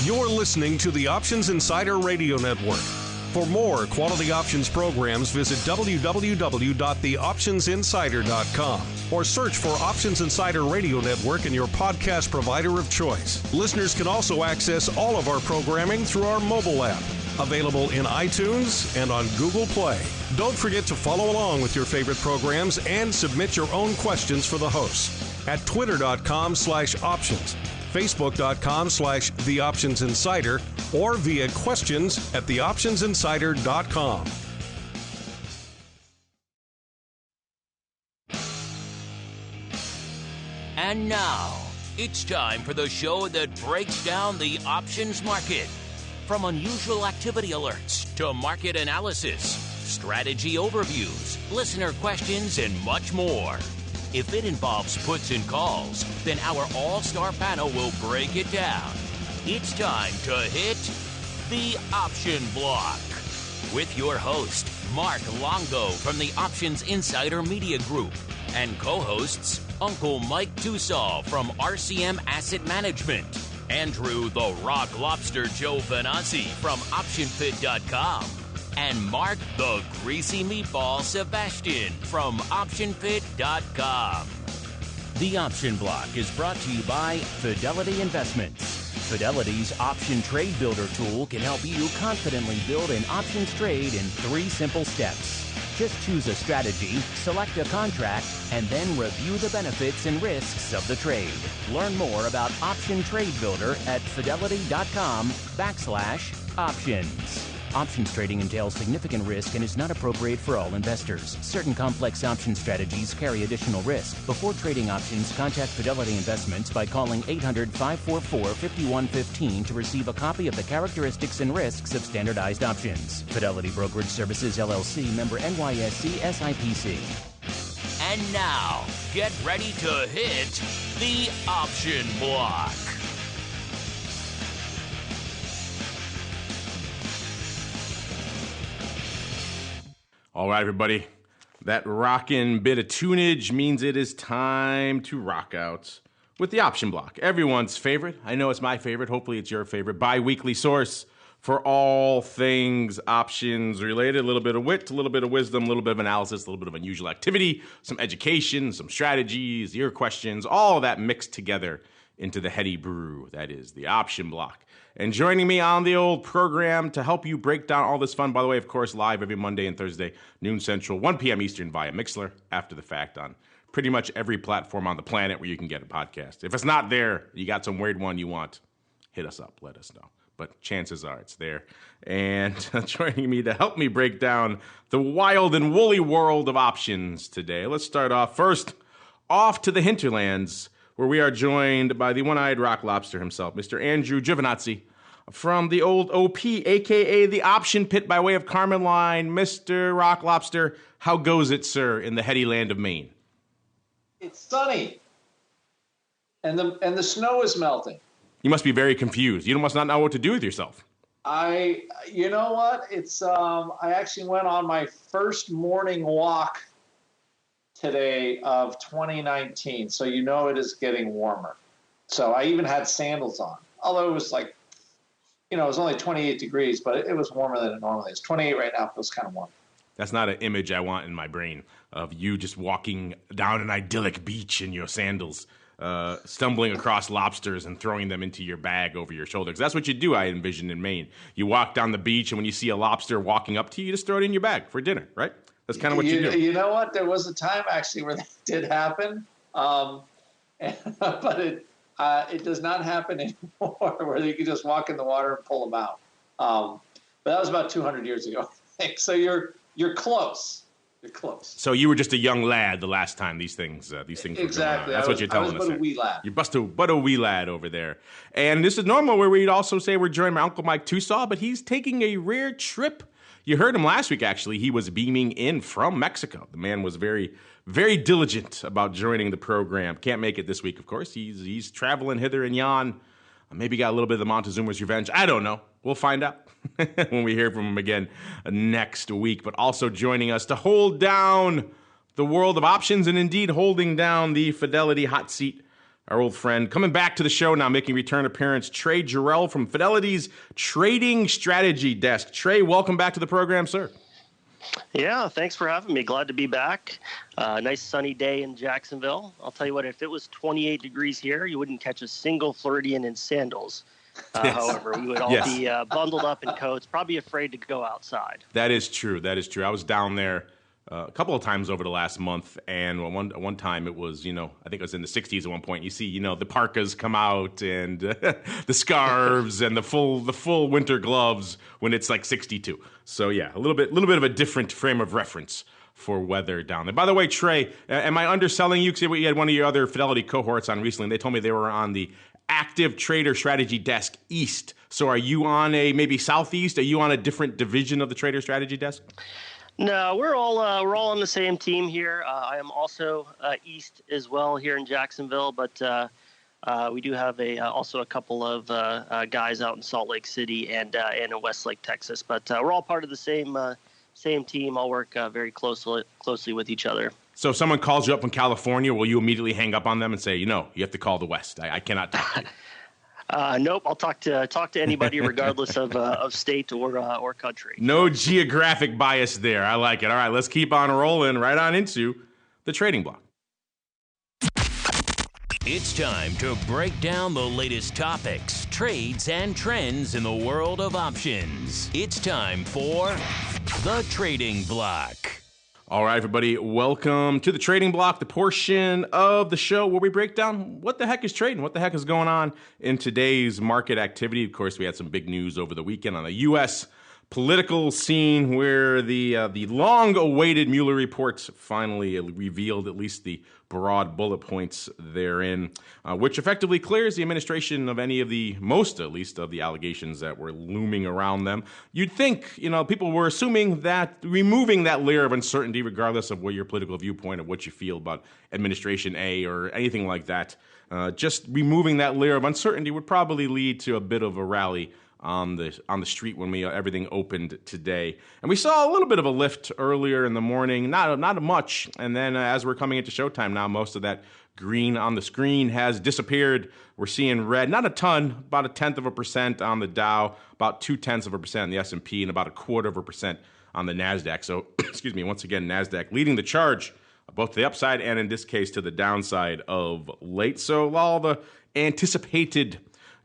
You're listening to the Options Insider Radio Network. For more quality options programs, visit www.theoptionsinsider.com or search for Options Insider Radio Network in your podcast provider of choice. Listeners can also access all of our programming through our mobile app, available in iTunes and on Google Play. Don't forget to follow along with your favorite programs and submit your own questions for the hosts at twitter.com/options, facebook.com/theoptionsinsider, or via questions at theoptionsinsider.com. And now, it's time for the show that breaks down the options market. From unusual activity alerts to market analysis, strategy overviews, listener questions, and much more. If it involves puts and calls, then our all-star panel will break it down. It's time to hit the Option Block with your host, Mark Longo from the Options Insider Media Group, and co-hosts Uncle Mike Tussaw from RCM Asset Management, Andrew the Rock Lobster Joe Venazzi from OptionFit.com, and Mark the Greasy Meatball Sebastian from OptionFit.com. The Option Block is brought to you by Fidelity Investments. Fidelity's Option Trade Builder tool can help you confidently build an options trade in 3 simple steps. Just choose a strategy, select a contract, and then review the benefits and risks of the trade. Learn more about Option Trade Builder at fidelity.com/options. Options trading entails significant risk and is not appropriate for all investors. Certain complex option strategies carry additional risk. Before trading options, contact Fidelity Investments by calling 800-544-5115 to receive a copy of the characteristics and risks of standardized options. Fidelity Brokerage Services, LLC, member NYSE SIPC. And now, get ready to hit the Option Block. All right, everybody. That rockin' bit of tunage means it is time to rock out with the Option Block. Everyone's favorite. I know it's my favorite. Hopefully it's your favorite. Bi-weekly source for all things options related. A little bit of wit, a little bit of wisdom, a little bit of analysis, a little bit of unusual activity, some education, some strategies, your questions, all of that mixed together into the heady brew. That is the Option Block. And joining me on the old program to help you break down all this fun, by the way, of course, live every Monday and Thursday, noon Central, 1 p.m. Eastern via Mixler, after the fact on pretty much every platform on the planet where you can get a podcast. If it's not there, you got some weird one you want, hit us up, let us know. But chances are it's there. And joining me to help me break down the wild and woolly world of options today, let's start off first off to the hinterlands, where we are joined by the one-eyed rock lobster himself, Mr. Andrew Giovinazzi, from the old OP, a.k.a. the Option Pit by way of Carmen Line. Mr. Rock Lobster, how goes it, sir, in the heady land of Maine? It's sunny, and the snow is melting. You must be very confused. You must not know what to do with yourself. You know what? It's I actually went on my first morning walk today of 2019, so you know it is getting warmer. So I even had sandals on, although it was like, it was only 28 degrees, but it was warmer than it normally is. 28 right now feels kind of warm. That's not an image I want in my brain of you just walking down an idyllic beach in your sandals, stumbling across lobsters and throwing them into your bag over your shoulder. 'Cause that's what you do, I envision, in Maine. You walk down the beach, and when you see a lobster walking up to you, you just throw it in your bag for dinner, right? That's kind of what you do. You know what? There was a time, actually, where that did happen, but it does not happen anymore, where you can just walk in the water and pull them out. But that was about 200 years ago, I think. So you're close. You're close. So you were just a young lad the last time these things were exactly. going on. That's what you're telling us. I was but a wee lad. You're but a wee lad over there. And this is normal, where we'd also say we're joined by Uncle Mike Tussaw, but he's taking a rare trip. You heard him last week, actually. He was beaming in from Mexico. The man was very, very diligent about joining the program. Can't make it this week, of course. He's traveling hither and yon. Maybe got a little bit of the Montezuma's revenge. I don't know. We'll find out when we hear from him again next week. But also joining us to hold down the world of options and indeed holding down the Fidelity hot seat, our old friend. Coming back to the show now, making return appearance, Trey Jarrell from Fidelity's Trading Strategy Desk. Trey, welcome back to the program, sir. Yeah, thanks for having me. Glad to be back. Nice sunny day in Jacksonville. I'll tell you what, if it was 28 degrees here, you wouldn't catch a single Floridian in sandals. Yes. However, we would all be bundled up in coats, probably afraid to go outside. That is true. That is true. I was down there a couple of times over the last month, and one time it was, I think it was in the 60s at one point. You see, the parkas come out and the scarves and the full winter gloves when it's like 62. So yeah, a little bit of a different frame of reference for weather down there. By the way, Trey, am I underselling you? Because you had one of your other Fidelity cohorts on recently, and they told me they were on the Active Trader Strategy Desk East. So are you on a maybe Southeast? Are you on a different division of the Trader Strategy Desk? No, we're all on the same team here. I am also East as well here in Jacksonville, but we do have also a couple of guys out in Salt Lake City and in Westlake, Texas. But we're all part of the same team. All work very closely with each other. So if someone calls you up from California, will you immediately hang up on them and say, you have to call the West? I cannot talk to you. Nope. I'll talk to anybody regardless of state or country. No geographic bias there. I like it. All right, let's keep on rolling right on into the trading block. It's time to break down the latest topics, trades, and trends in the world of options. It's time for the Trading Block. All right, everybody, welcome to the Trading Block, the portion of the show where we break down what the heck is trading, what the heck is going on in today's market activity. Of course, we had some big news over the weekend on the U.S. political scene where the long-awaited Mueller reports finally revealed at least the broad bullet points therein, which effectively clears the administration of most at least of the allegations that were looming around them. You'd think, people were assuming that removing that layer of uncertainty, regardless of what your political viewpoint or what you feel about Administration A or anything like that, just removing that layer of uncertainty would probably lead to a bit of a rally on the street when everything opened today. And we saw a little bit of a lift earlier in the morning, not much. And then as we're coming into showtime now, most of that green on the screen has disappeared. We're seeing red, not a ton, about 0.1% on the Dow, about 0.2% on the S&P, and about 0.25% on the NASDAQ. So, excuse me, once again, NASDAQ leading the charge, both to the upside and in this case to the downside of late. So all the anticipated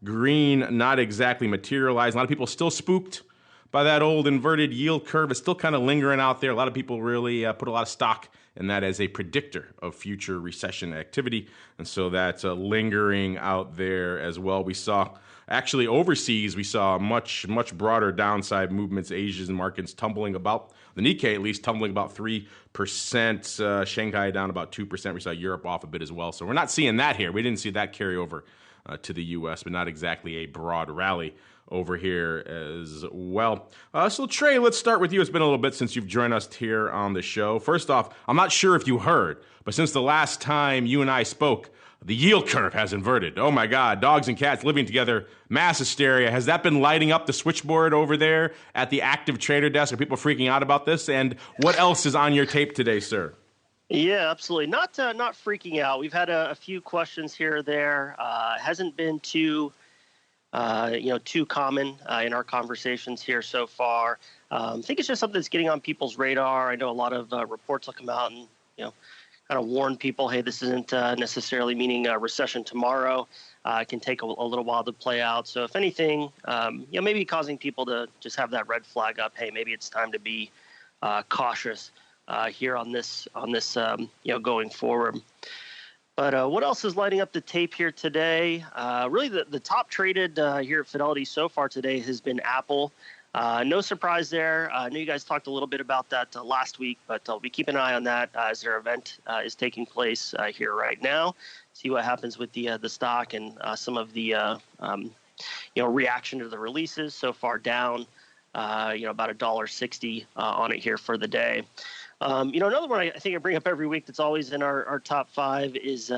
green not exactly materialized. A lot of people still spooked by that old inverted yield curve. It's still kind of lingering out there. A lot of people really put a lot of stock in that as a predictor of future recession activity. And so that's lingering out there as well. We saw actually overseas, we saw much broader downside movements. Asian markets tumbling about, the Nikkei at least, tumbling about 3%. Shanghai down about 2%. We saw Europe off a bit as well. So we're not seeing that here. We didn't see that carry over to the U.S., but not exactly a broad rally over here as well. So, Trey, let's start with you. It's been a little bit since you've joined us here on the show. First off, I'm not sure if you heard, but since the last time you and I spoke, the yield curve has inverted. Oh, my God, dogs and cats living together, mass hysteria. Has that been lighting up the switchboard over there at the active trader desk? Are people freaking out about this? And what else is on your tape today, sir? Yeah, absolutely. Not freaking out. We've had a few questions here or there. Hasn't been too common in our conversations here so far. I think it's just something that's getting on people's radar. I know a lot of reports will come out and kind of warn people, hey, this isn't necessarily meaning a recession tomorrow. It can take a little while to play out. So if anything, maybe causing people to just have that red flag up. Hey, maybe it's time to be cautious here on this going forward. But what else is lighting up the tape here today? Really, the top traded here at Fidelity so far today has been Apple. No surprise there. I know you guys talked a little bit about that last week, but I'll be keeping an eye on that as their event is taking place here right now. See what happens with the stock and some of the reaction to the releases. So far down, about $1.60 on it here for the day. Another one I think I bring up every week that's always in our top five is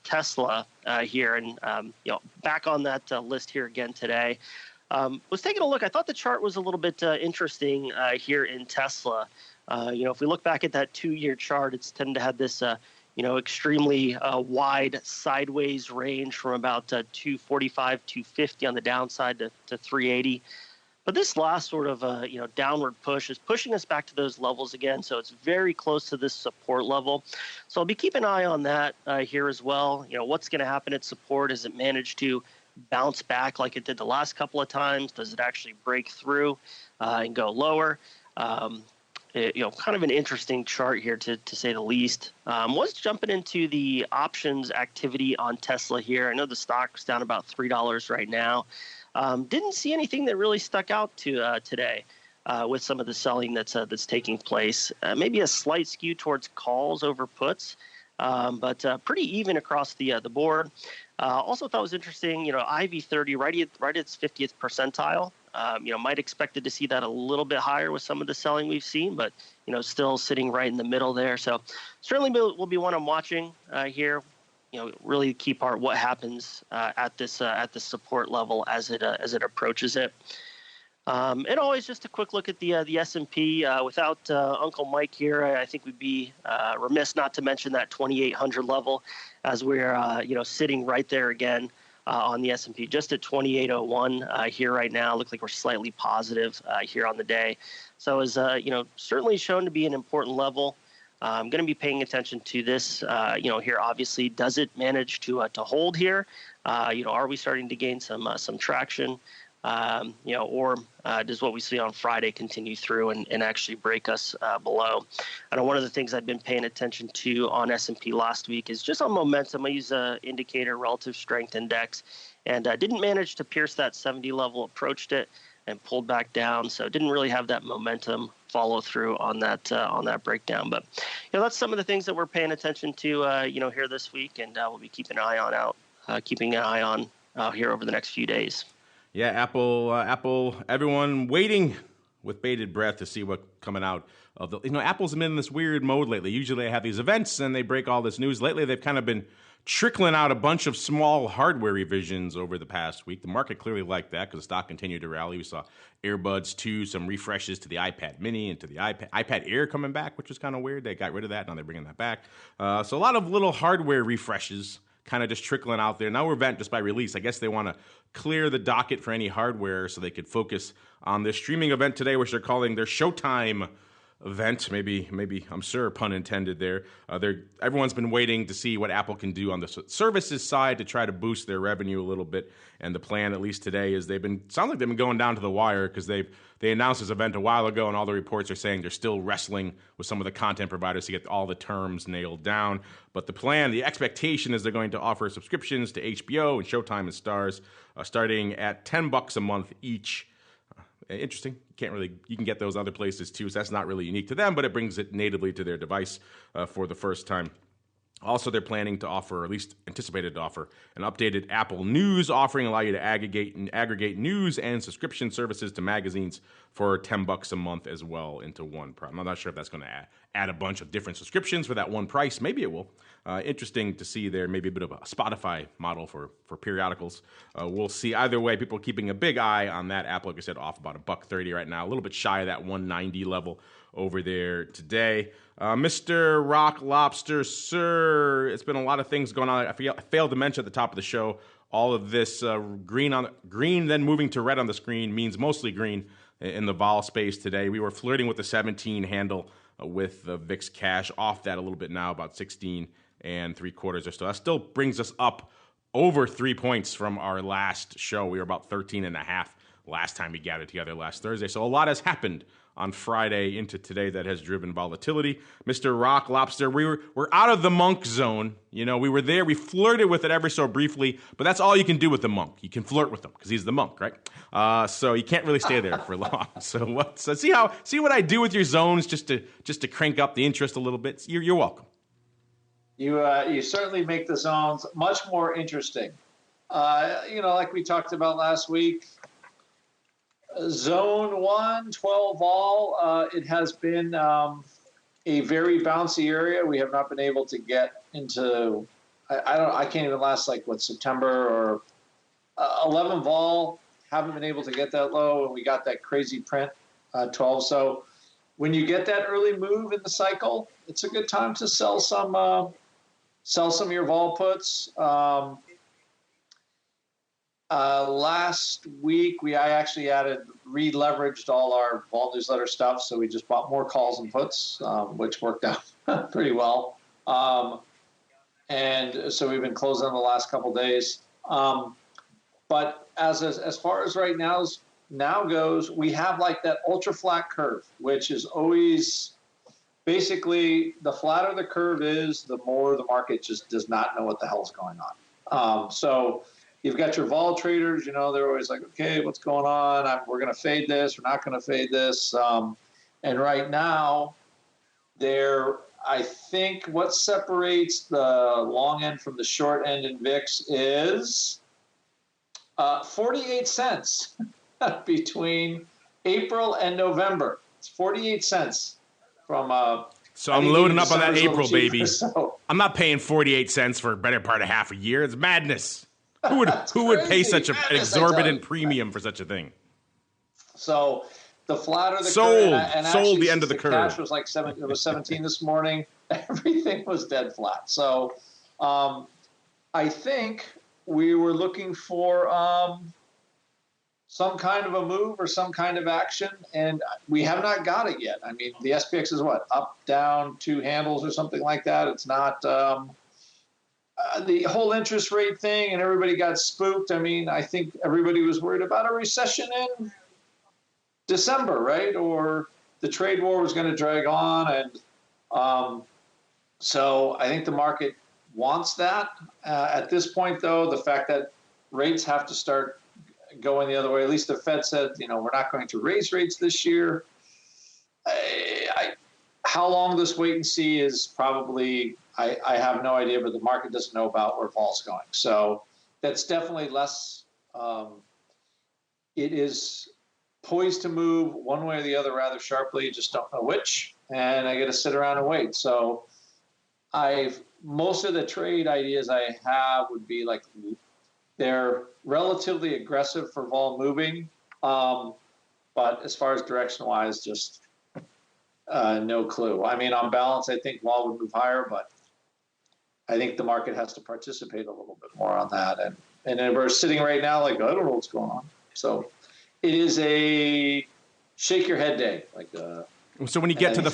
Tesla here, and back on that list here again today. Was taking a look. I thought the chart was a little bit interesting here in Tesla. If we look back at that 2-year chart, it's tended to have this extremely wide sideways range from about 245, 250 on the downside to 380. But this last sort of downward push is pushing us back to those levels again. So it's very close to this support level. So I'll be keeping an eye on that here as well. What's going to happen at support? Does it manage to bounce back like it did the last couple of times? Does it actually break through and go lower? Kind of an interesting chart here to say the least. Was jumping into the options activity on Tesla here. I know the stock's down about $3 right now. Didn't see anything that really stuck out to today with some of the selling that's taking place. Maybe a slight skew towards calls over puts, but pretty even across the board. Also thought it was interesting, IV30 right at its 50th percentile. Might expected to see that a little bit higher with some of the selling we've seen, but still sitting right in the middle there. So certainly will be one I'm watching here. Really the key part, what happens at this support level as it approaches it. And always just a quick look at the S&P. Without Uncle Mike here, I think we'd be remiss not to mention that 2,800 level, as we're sitting right there again on the S&P, just at 2,801 here right now. Looks like we're slightly positive here on the day. So is certainly shown to be an important level. I'm going to be paying attention to this, here. Obviously, does it manage to hold here? Are we starting to gain some traction? Or does what we see on Friday continue through and actually break us below? I know one of the things I've been paying attention to on S&P last week is just on momentum. I use an indicator, relative strength index, and didn't manage to pierce that 70 level, approached it and pulled back down. So didn't really have that momentum follow through on that breakdown. But that's some of the things that we're paying attention to here this week, and we'll be keeping an eye on here over the next few days. Yeah, Apple, everyone waiting with bated breath to see what's coming out of the. Apple's been in this weird mode lately. Usually they have these events and they break all this news. Lately they've kind of been trickling out a bunch of small hardware revisions over the past week. The market clearly liked that because the stock continued to rally. We saw earbuds 2, some refreshes to the iPad Mini and to the iPad Air coming back, which was kind of weird. They got rid of that. Now they're bringing that back. So a lot of little hardware refreshes kind of just trickling out there. Now we're event just by release. I guess they want to clear the docket for any hardware so they could focus on this streaming event today, which they're calling their Showtime event. Maybe I'm sure, pun intended there. Everyone's been waiting to see what Apple can do on the services side to try to boost their revenue a little bit. And the plan, at least today, is sounds like they've been going down to the wire because they announced this event a while ago, and all the reports are saying they're still wrestling with some of the content providers to get all the terms nailed down. But the plan, the expectation is they're going to offer subscriptions to HBO and Showtime and Starz starting at $10 a month each. Interesting. You can get those other places too, so that's not really unique to them, but it brings it natively to their device for the first time. Also, they're planning to offer, or at least anticipated to offer, an updated Apple News offering, allow you to aggregate news and subscription services to magazines for $10 a month as well into one price. I'm not sure if that's going to add a bunch of different subscriptions for that one price. Maybe it will. Interesting to see there. Maybe a bit of a Spotify model for periodicals. We'll see. Either way, people are keeping a big eye on that. Apple, like I said, off about $1.30 right now, a little bit shy of that 190 level over there today. Mr. Rock Lobster, sir, it's been a lot of things going on. I failed to mention at the top of the show, all of this green then moving to red on the screen means mostly green in the vol space today. We were flirting with the 17 handle with the VIX cash, off that a little bit now, about 16 3/4 or so. That still brings us up over 3 points from our last show. We were about 13.5 last time we gathered together last Thursday. So a lot has happened on Friday into today that has driven volatility. Mr. Rock Lobster, we're out of the monk zone. We were there. We flirted with it ever so briefly, but that's all you can do with the monk. You can flirt with him because he's the monk, right? So you can't really stay there for long. So see what I do with your zones just to crank up the interest a little bit. You're welcome. You certainly make the zones much more interesting. Like we talked about last week. Zone 1, 12 vol, it has been a very bouncy area. We have not been able to get into, I can't even last September or 11 vol, haven't been able to get that low, and we got that crazy print 12. So when you get that early move in the cycle, it's a good time to sell some sell some of your vol puts. Last week, I actually re-leveraged all our vol newsletter stuff, so we just bought more calls and puts, which worked out pretty well. And so we've been closing the last couple of days. But as far as right now goes, we have like that ultra flat curve, which is always basically the flatter the curve is, the more the market just does not know what the hell's going on. So you've got your vol traders, they're always like, okay, what's going on? We're going to fade this. We're not going to fade this. And right now, I think what separates the long end from the short end in VIX is 48 cents between April and November. It's 48 cents from. So I'm loading up on that December's April, cheaper, baby. so. I'm not paying 48 cents for a better part of half a year. It's madness. Who would pay such an exorbitant premium for such a thing? So the flatter the sold, curve, and sold the end of the curve. Cash was like it was 17 this morning. Everything was dead flat. So I think we were looking for some kind of a move or some kind of action, and we have not got it yet. I mean, the SPX is what, up, down, 2 handles or something like that. It's not the whole interest rate thing, and everybody got spooked. I mean, I think everybody was worried about a recession in December, right? Or the trade war was going to drag on, and so I think the market wants that. At this point, though, the fact that rates have to start going the other way, at least the Fed said, we're not going to raise rates this year. How long this wait and see is probably, I have no idea, but the market doesn't know about where vol's going. So that's definitely less, it is poised to move one way or the other rather sharply, just don't know which, and I got to sit around and wait. So most of the trade ideas I have would be like, they're relatively aggressive for vol moving, but as far as direction-wise, just no clue. I mean, on balance, I think vol would move higher, but I think the market has to participate a little bit more on that. And then we're sitting right now like, I don't know what's going on. So it is a shake your head day. So when you get to the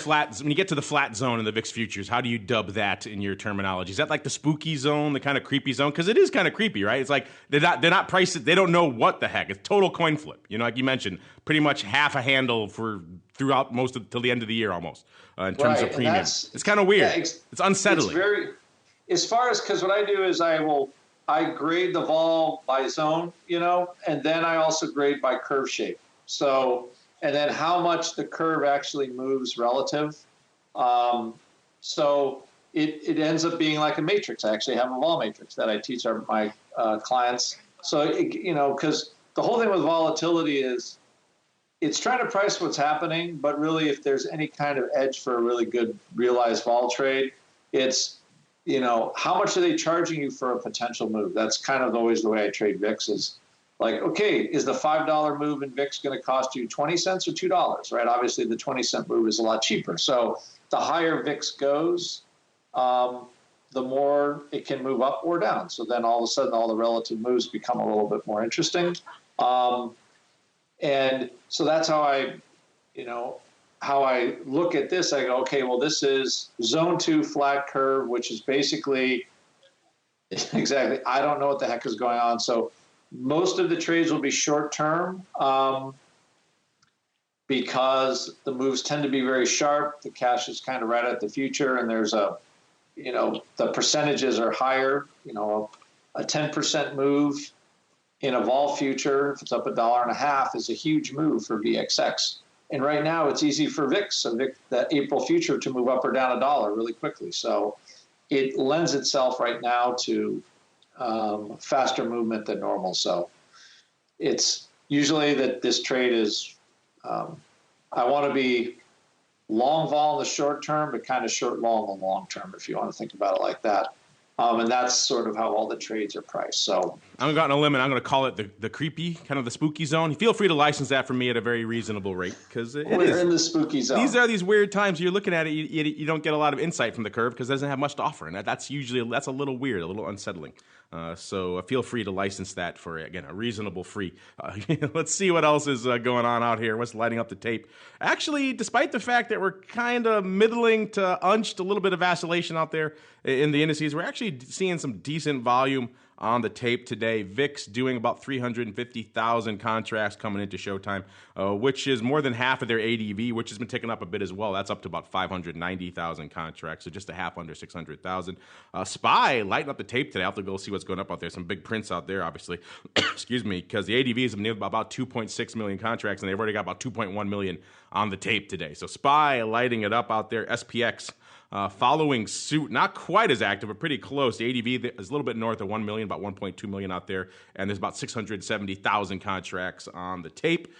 flat zone in the VIX futures, how do you dub that in your terminology? Is that like the spooky zone, the kind of creepy zone? Because it is kind of creepy, right? It's like they're not priced. They don't know what the heck. It's total coin flip. Like you mentioned, pretty much half a handle throughout till the end of the year almost in terms of premium. It's kind of weird. Yeah, it's unsettling. It's as far as, because what I do is I grade the vol by zone, and then I also grade by curve shape. So. And then how much the curve actually moves relative. So it ends up being like a matrix. I actually have a vol matrix that I teach my clients. So, because the whole thing with volatility is it's trying to price what's happening, but really if there's any kind of edge for a really good realized vol trade, it's, how much are they charging you for a potential move? That's kind of always the way I trade VIX is, like, okay, is the $5 move in VIX going to cost you 20 cents or $2, right? Obviously, the 20-cent move is a lot cheaper. So the higher VIX goes, the more it can move up or down. So then all of a sudden, all the relative moves become a little bit more interesting. And so that's how I look at this. I go, okay, well, this is zone 2 flat curve, which is basically exactly, I don't know what the heck is going on. So most of the trades will be short term because the moves tend to be very sharp. The cash is kind of right at the future, and there's the percentages are higher. A 10% move in a vol future, if it's up $1.50, is a huge move for VXX. And right now, it's easy for VIX, the April future, to move up or down $1 really quickly. So it lends itself right now to faster movement than normal. So it's usually that this trade is, I want to be long vol in the short term, but kind of short long in the long term, if you want to think about it like that. And that's sort of how all the trades are priced. So I'm going on a limb, and I'm going to call it the creepy, kind of the spooky zone. Feel free to license that for me at a very reasonable rate, because we're in the spooky zone. These are these weird times. You're looking at it, you don't get a lot of insight from the curve because it doesn't have much to offer, and that's a little weird, a little unsettling. So feel free to license that for, again, a reasonable free. Let's see what else is going on out here. What's lighting up the tape? Actually, despite the fact that we're kind of middling to unched, a little bit of vacillation out there in the indices, we're actually seeing some decent volume on the tape today. VIX doing about 350,000 contracts coming into showtime, which is more than half of their ADV, which has been ticking up a bit as well. That's up to about 590,000 contracts, so just a half under 600,000. SPY lighting up the tape today. I'll have to go see what's going up out there. Some big prints out there, obviously. Excuse me, because the ADVs have been about 2.6 million contracts, and they've already got about 2.1 million on the tape today. So SPY lighting it up out there. SPX following suit, not quite as active, but pretty close. The ADV is a little bit north of 1 million, about 1.2 million out there, and there's about 670,000 contracts on the tape.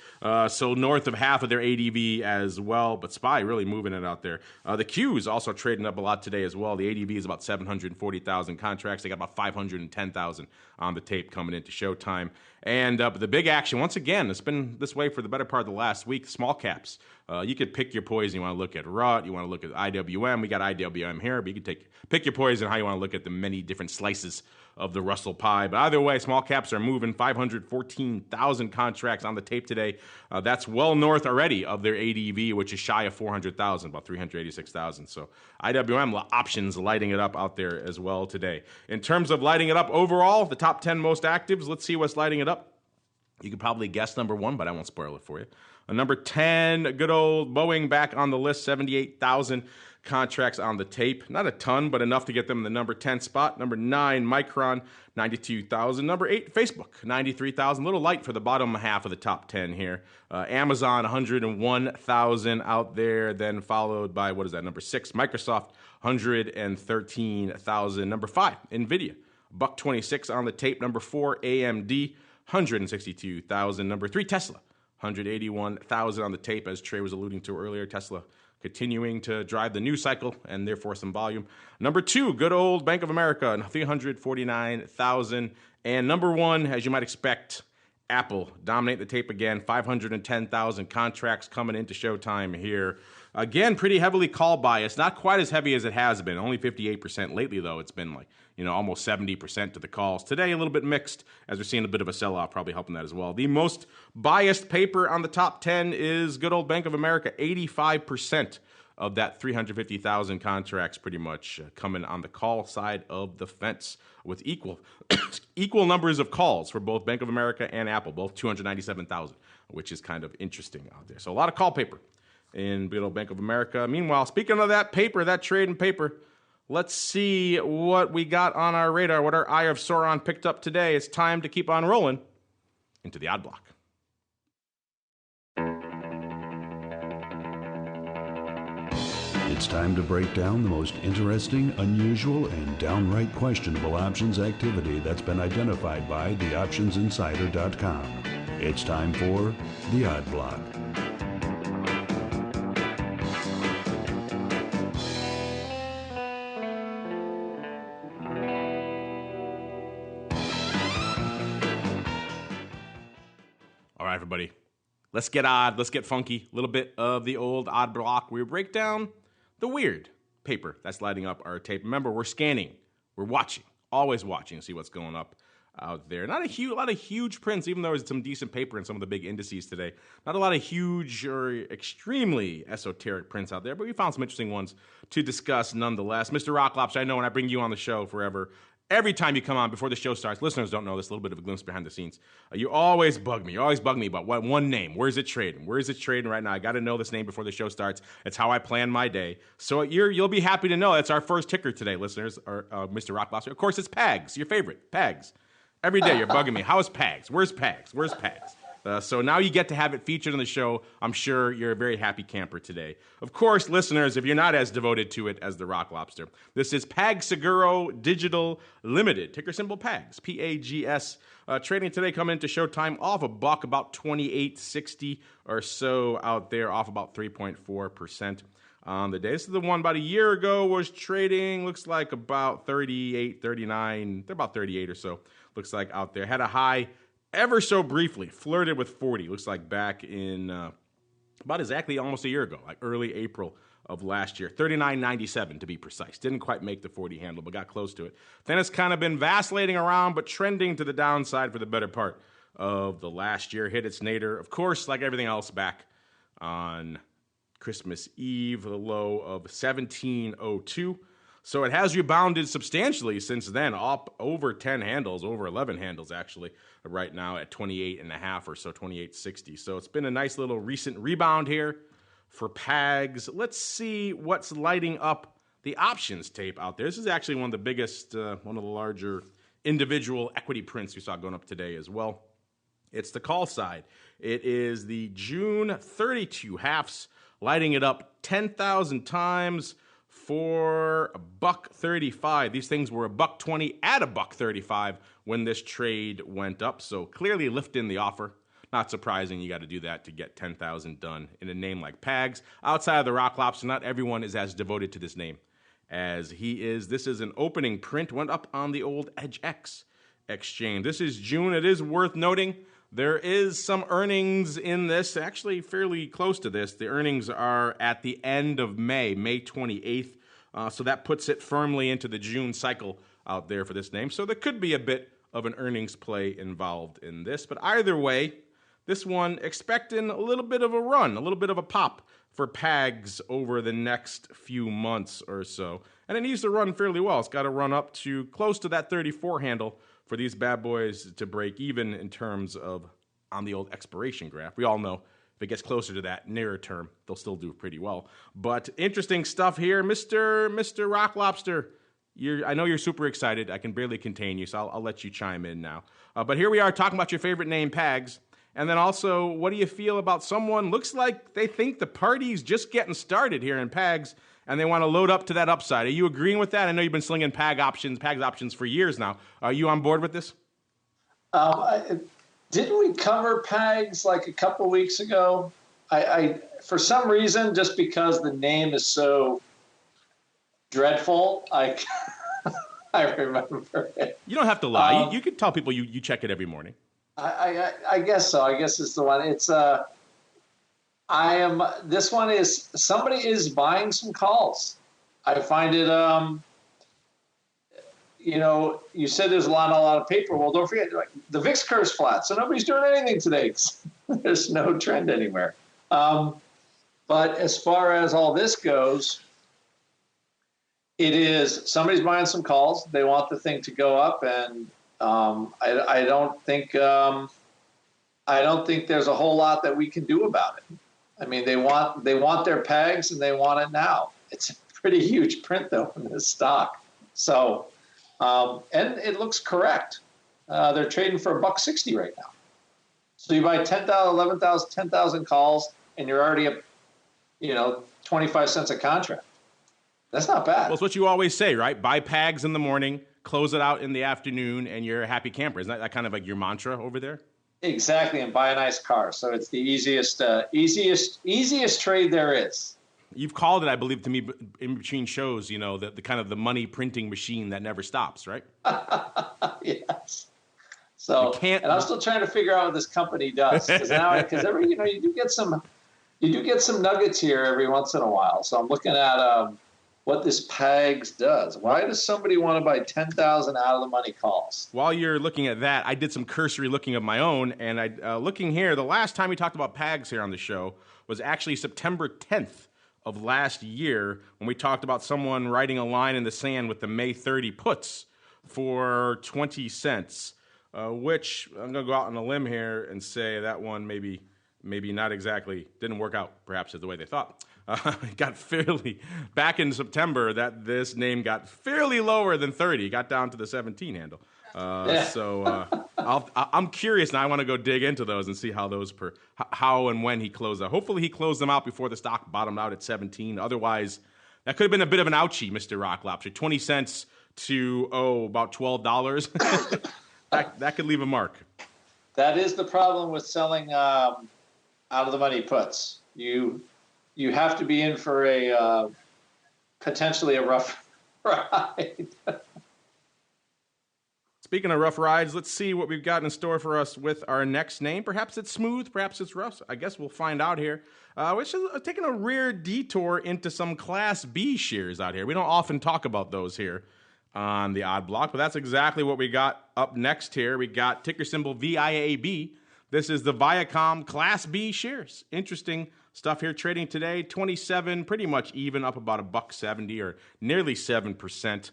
So north of half of their ADV as well, but SPY really moving it out there. The Qs also trading up a lot today as well. The ADV is about 740,000 contracts. They got about 510,000 on the tape coming into showtime. And the big action, once again, it's been this way for the better part of the last week, small caps. You could pick your poison. You want to look at RUT, you want to look at IWM. We got IWM here, but you could pick your poison how you want to look at the many different slices of the Russell pie. But either way, small caps are moving. 514,000 contracts on the tape today. That's well north already of their ADV, which is shy of 400,000, about 386,000. So IWM options lighting it up out there as well today. In terms of lighting it up overall, the top 10 most actives, let's see what's lighting it up. You could probably guess number 1, but I won't spoil it for you. Number 10, good old Boeing back on the list, 78,000 contracts on the tape. Not a ton, but enough to get them in the number 10 spot. Number 9, Micron, 92,000. Number 8, Facebook, 93,000. A little light for the bottom half of the top 10 here. Amazon, 101,000 out there. Then followed by, number 6, Microsoft, 113,000. Number 5, NVIDIA, $126 on the tape. Number 4, AMD, 162,000. Number 3, Tesla, 181,000 on the tape, as Trey was alluding to earlier. Tesla continuing to drive the news cycle and therefore some volume. Number 2, good old Bank of America, 349,000. And number 1, as you might expect, Apple dominate the tape again, 510,000 contracts coming into showtime here. Again, pretty heavily call bias, not quite as heavy as it has been, only 58%. Lately, though, it's been almost 70% to the calls. Today, a little bit mixed, as we're seeing a bit of a sell-off, probably helping that as well. The most biased paper on the top 10 is good old Bank of America, 85% of that 350,000 contracts pretty much coming on the call side of the fence, with equal numbers of calls for both Bank of America and Apple, both 297,000, which is kind of interesting out there. So a lot of call paper in good old Bank of America. Meanwhile, speaking of that paper, that trade in paper, let's see what we got on our radar, what our Eye of Sauron picked up today. It's time to keep on rolling into the odd block. It's time to break down the most interesting, unusual, and downright questionable options activity that's been identified by theoptionsinsider.com. It's time for the odd block. All right, everybody, let's get odd, let's get funky. A little bit of the old odd block. We break down the weird paper that's lighting up our tape. Remember, we're scanning, we're watching, always watching to see what's going up out there. Not a lot of huge prints, even though there's some decent paper in some of the big indices today. Not a lot of huge or extremely esoteric prints out there, but we found some interesting ones to discuss nonetheless. Mr. Rock Lobster, I know when I bring you on the show forever, every time you come on before the show starts, listeners don't know this, a little bit of a glimpse behind the scenes. You always bug me. You always bug me about one name. Where's it trading? Where is it trading right now? I got to know this name before the show starts. It's how I plan my day. So you'll be happy to know that's our first ticker today, listeners, or Mr. Rock Lobster. Of course, it's PAGS, your favorite, PAGS. Every day you're bugging me. How is PAGS? Where's PAGS? Where's PAGS? So now you get to have it featured on the show. I'm sure you're a very happy camper today. Of course, listeners, if you're not as devoted to it as the Rock Lobster, this is PagSeguro Digital Limited, ticker symbol PAGS, P-A-G-S. Trading today coming into showtime off a buck, about 28.60 or so out there, off about 3.4%. on the day. This is the one about a year ago was trading, looks like about 38, 39. They're about 38 or so, looks like out there. Had a high ever so briefly, flirted with 40. Looks like back in about exactly almost a year ago, like early April of last year. 39.97 to be precise. Didn't quite make the 40 handle, but got close to it. Then it's kind of been vacillating around, but trending to the downside for the better part of the last year. Hit its nadir, of course, like everything else, back on Christmas Eve, a low of 17.02. So it has rebounded substantially since then, up over 10 handles, over 11 handles actually, right now at 28.5 or so, 28.60. So it's been a nice little recent rebound here for PAGS. Let's see what's lighting up the options tape out there. This is actually one of the biggest, one of the larger individual equity prints we saw going up today as well. It's the call side. It is the June 32 halves, lighting it up 10,000 times for $1.35. These things were $1.20 at $1.35 when this trade went up. So clearly lifting the offer. Not surprising, you got to do that to get 10,000 done in a name like PAGS. Outside of the Rock Lobster, not everyone is as devoted to this name as he is. This is an opening print, went up on the old EdgeX exchange. This is June. It is worth noting there is some earnings in this, actually fairly close to this. The earnings are at the end of May 28th. So that puts it firmly into the June cycle out there for this name. So there could be a bit of an earnings play involved in this. But either way, this one expecting a little bit of a run, a little bit of a pop for PAGS over the next few months or so. And it needs to run fairly well. It's got to run up to close to that 34 handle for these bad boys to break even in terms of on the old expiration graph. We all know if it gets closer to that nearer term, they'll still do pretty well. But interesting stuff here. Mr. Rock Lobster, I know you're super excited. I can barely contain you, so I'll let you chime in now. But here we are talking about your favorite name, PAGS. And then also, what do you feel about someone? Looks like they think the party's just getting started here in PAGS, and they want to load up to that upside. Are you agreeing with that? I know you've been slinging PAGS options for years now. Are you on board with this? Didn't we cover PAGS like a couple weeks ago? I for some reason, just because the name is so dreadful, I remember it. You don't have to lie. You can tell people you check it every morning. I guess so. I guess it's the one. It's this one is somebody is buying some calls. I find it you said there's a lot of paper. Well, don't forget, like, the VIX curve's flat, so nobody's doing anything today. There's no trend anywhere. But as far as all this goes, it is somebody's buying some calls. They want the thing to go up, and I don't think there's a whole lot that we can do about it. I mean, they want their PAGS and they want it now. It's a pretty huge print though in this stock. So, and it looks correct. They're trading for $1.60 right now. So you buy 10,000, 11,000, 10,000 calls, and you're already up, 25 cents a contract. That's not bad. Well, it's what you always say, right? Buy PAGS in the morning, close it out in the afternoon, and you're a happy camper. Isn't that kind of like your mantra over there? Exactly, and buy a nice car. So it's the easiest trade there is. You've called it, I believe, to me in between shows, the kind of the money printing machine that never stops, right? Yes. So, and I'm still trying to figure out what this company does, because you do get some nuggets here every once in a while. So I'm looking at what this PAGS does. Why does somebody want to buy 10,000 out of the money calls? While you're looking at that, I did some cursory looking of my own, and looking here, the last time we talked about PAGS here on the show was actually September 10th of last year, when we talked about someone writing a line in the sand with the May 30 puts for 20 cents, which I'm going to go out on a limb here and say that one maybe not exactly didn't work out perhaps the way they thought. It got fairly, back in September, that this name got fairly lower than 30, got down to the 17 handle. So I'm curious now. I want to go dig into those and see how and when he closed out. Hopefully he closed them out before the stock bottomed out at 17. Otherwise, that could have been a bit of an ouchie, Mr. Rock Lobster. 20 cents to, about $12. that could leave a mark. That is the problem with selling out of the money puts. You you have to be in for a potentially a rough ride. Speaking of rough rides, let's see what we've got in store for us with our next name. Perhaps it's smooth, perhaps it's rough. I guess we'll find out here. We're taking a rare detour into some Class B shares out here. We don't often talk about those here on the Odd Block, but that's exactly what we got up next here. We got ticker symbol VIAB. This is the Viacom Class B shares. Interesting stuff here. Trading today, 27, pretty much even, up about $1.70 or nearly 7%.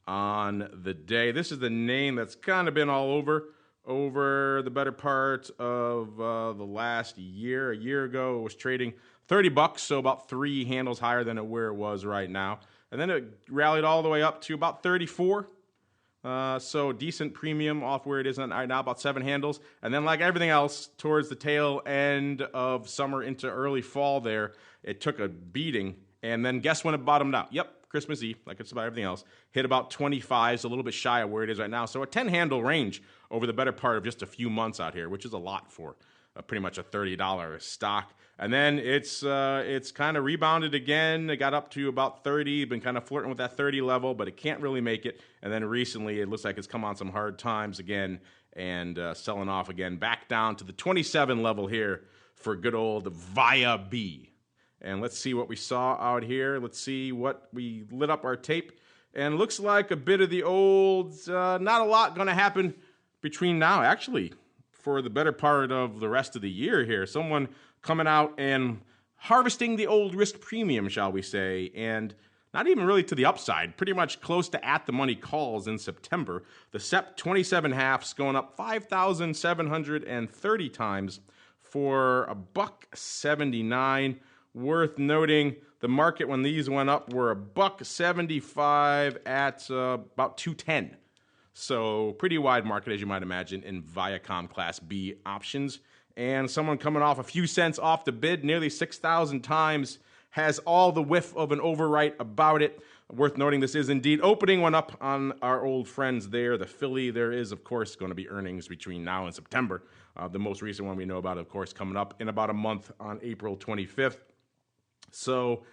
On the day. This is the name that's kind of been all over the better part of the last year. A year ago, it was trading $30, so about 3 handles higher than where it was right now. And then it rallied all the way up to about 34. So decent premium off where it is right now, about 7 handles. And then like everything else, towards the tail end of summer into early fall there, it took a beating. And then guess when it bottomed out? Yep. Christmas Eve, like it's about everything else, hit about 25, so a little bit shy of where it is right now. So a 10-handle range over the better part of just a few months out here, which is a lot for pretty much a $30 stock. And then it's kind of rebounded again. It got up to about 30, been kind of flirting with that 30 level, but it can't really make it. And then recently, it looks like it's come on some hard times again and selling off again, back down to the 27 level here for good old VIAB. And let's see what we saw out here. Let's see what we lit up our tape. And it looks like a bit of the old, not a lot going to happen between now. Actually, for the better part of the rest of the year here, someone coming out and harvesting the old risk premium, shall we say, and not even really to the upside, pretty much close to at-the-money calls in September. The SEP 27 halves going up 5,730 times for $1.79. Worth noting, the market when these went up were $1.75 at about 210. So pretty wide market, as you might imagine, in Viacom Class B options. And someone coming off a few cents off the bid, nearly 6,000 times, has all the whiff of an overwrite about it. Worth noting, this is indeed opening one up on our old friends there, the Philly. There is, of course, going to be earnings between now and September. The most recent one we know about, of course, coming up in about a month on April 25th. So,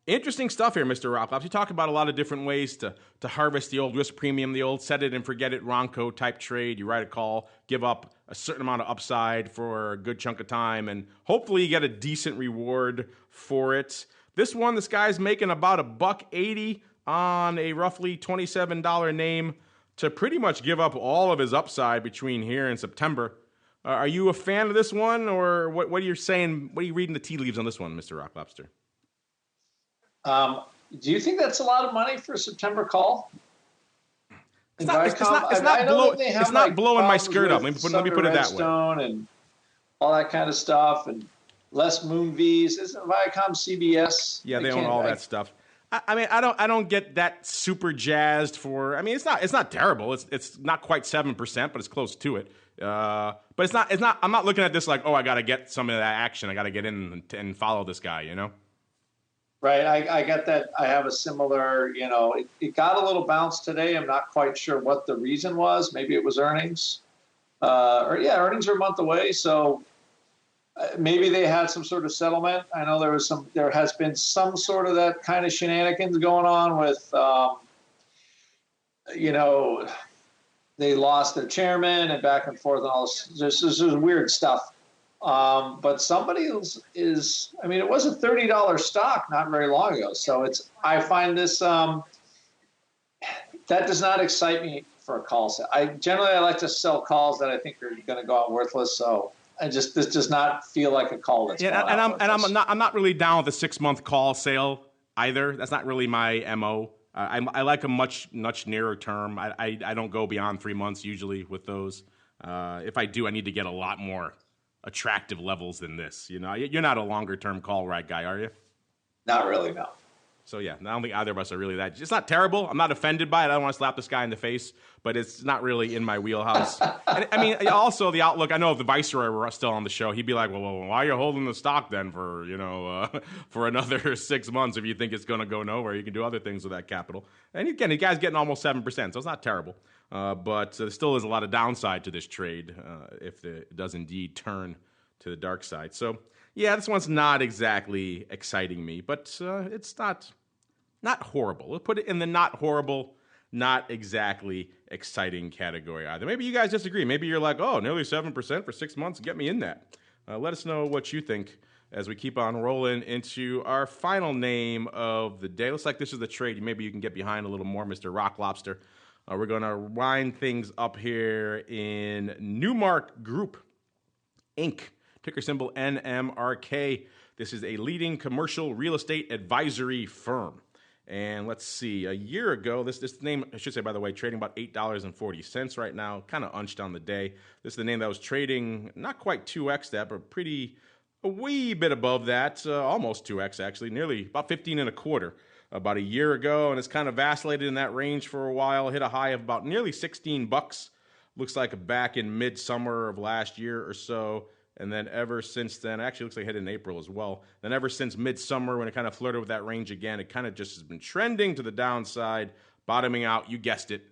interesting stuff here, Mr. Rocklobs. You talk about a lot of different ways to harvest the old risk premium, the old set it and forget it Ronco type trade. You write a call, give up a certain amount of upside for a good chunk of time, and hopefully you get a decent reward for it. This one, this guy's making about $1.80 on a roughly $27 name to pretty much give up all of his upside between here and September. Are you a fan of this one, or what are you saying? What are you reading the tea leaves on this one, Mr. Rock Lobster? Do you think that's a lot of money for a September call? It's not blowing my skirt up. Let me put it that way. And all that kind of stuff, and less Moon V's. Isn't Viacom CBS? Yeah, they own all that stuff. I mean, I don't get that super jazzed for. I mean, it's not terrible. It's not quite 7%, but it's close to it. But it's not. I'm not looking at this like, oh, I got to get some of that action. I got to get in and follow this guy. You know. Right, I get that. I have a similar, it got a little bounce today. I'm not quite sure what the reason was. Maybe it was earnings. Earnings are a month away, so maybe they had some sort of settlement. I know there has been some sort of that kind of shenanigans going on with, they lost their chairman and back and forth and all this. This is weird stuff. But somebody is, it was a $30 stock not very long ago. So I find this, that does not excite me for a call set. I like to sell calls that I think are going to go out worthless. So this does not feel like a call that's I'm not really down with the 6-month call sale either. That's not really my MO. I like a much nearer term. I don't go beyond 3 months usually with those. If I do, I need to get a lot more attractive levels than this. You're not a longer term call right guy, are you? Not really, no. So yeah, I don't think either of us are really that. It's not terrible. I'm not offended by it. I don't want to slap this guy in the face, but it's not really in my wheelhouse. And, also the outlook. I know if the Viceroy were still on the show, he'd be like, "Well, why are you holding the stock then for for another 6 months if you think it's going to go nowhere? You can do other things with that capital." And again, the guy's getting almost 7%, so it's not terrible. But there still is a lot of downside to this trade if it does indeed turn to the dark side. So, yeah, this one's not exactly exciting me, but it's not horrible. We'll put it in the not horrible, not exactly exciting category either. Maybe you guys disagree. Maybe you're like, oh, nearly 7% for 6 months. Get me in that. Let us know what you think as we keep on rolling into our final name of the day. Looks like this is the trade maybe you can get behind a little more, Mr. Rock Lobster. We're going to wind things up here in Newmark Group, Inc., ticker symbol NMRK. This is a leading commercial real estate advisory firm. And let's see, a year ago, this name, I should say, by the way, trading about $8.40 right now, kind of unched on the day. This is the name that was trading not quite 2x that, but a wee bit above that, almost 2x actually, nearly about 15 and a quarter about a year ago, and it's kind of vacillated in that range for a while, hit a high of about nearly $16, looks like back in midsummer of last year or so, and then ever since then, actually looks like it hit in April as well, then ever since midsummer when it kind of flirted with that range again, it kind of just has been trending to the downside, bottoming out, you guessed it,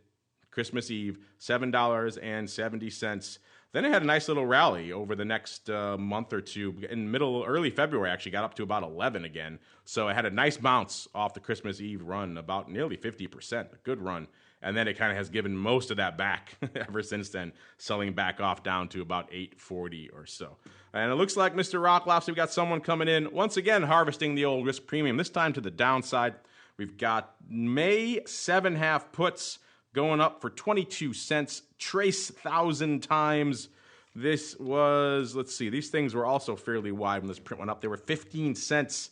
Christmas Eve, $7.70. Then it had a nice little rally over the next month or two. In early February, actually got up to about 11 again. So it had a nice bounce off the Christmas Eve run, about nearly 50%, a good run. And then it kind of has given most of that back ever since then, selling back off down to about 840 or so. And it looks like Mr. Rock Lobster, we've got someone coming in, once again harvesting the old risk premium, this time to the downside. We've got May 7.5 puts going up for 22 cents, trace 1,000 times. This was, let's see, these things were also fairly wide when this print went up. They were 15 cents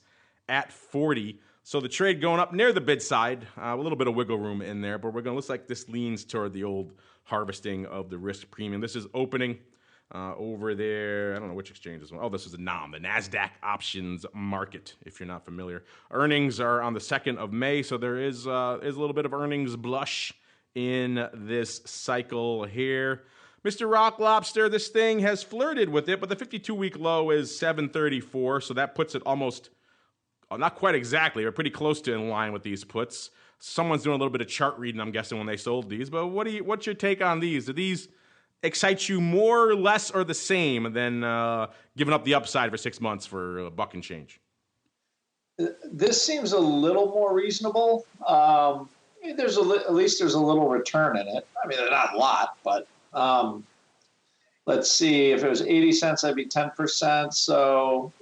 at 40. So the trade going up near the bid side, a little bit of wiggle room in there, but looks like this leans toward the old harvesting of the risk premium. This is opening over there. I don't know which exchange this one. Oh, this is the NAM, the NASDAQ Options Market, if you're not familiar. Earnings are on the 2nd of May, so there is a little bit of earnings blush in this cycle here. Mr. Rock Lobster, this thing has flirted with it, but the 52-week low is 734, so that puts it almost, not quite exactly, but pretty close to in line with these puts. Someone's doing a little bit of chart reading, I'm guessing, when they sold these, but what's your take on these? Do these excite you more, less, or the same than giving up the upside for 6 months for a buck and change? This seems a little more reasonable. At least there's a little return in it. I mean, they're not a lot, but let's see. If it was 80 cents, that'd be 10%. So,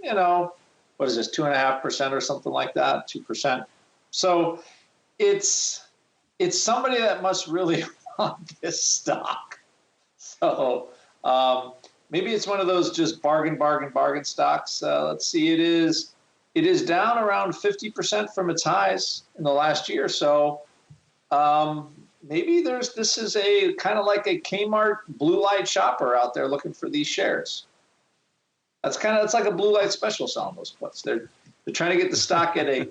what is this, 2.5% or something like that, 2%. So it's somebody that must really want this stock. So maybe it's one of those just bargain stocks. Let's see. It is down around 50% from its highs in the last year. So maybe this is a kind of like a Kmart blue light shopper out there looking for these shares. It's like a blue light special selling those puts. They're trying to get the stock at a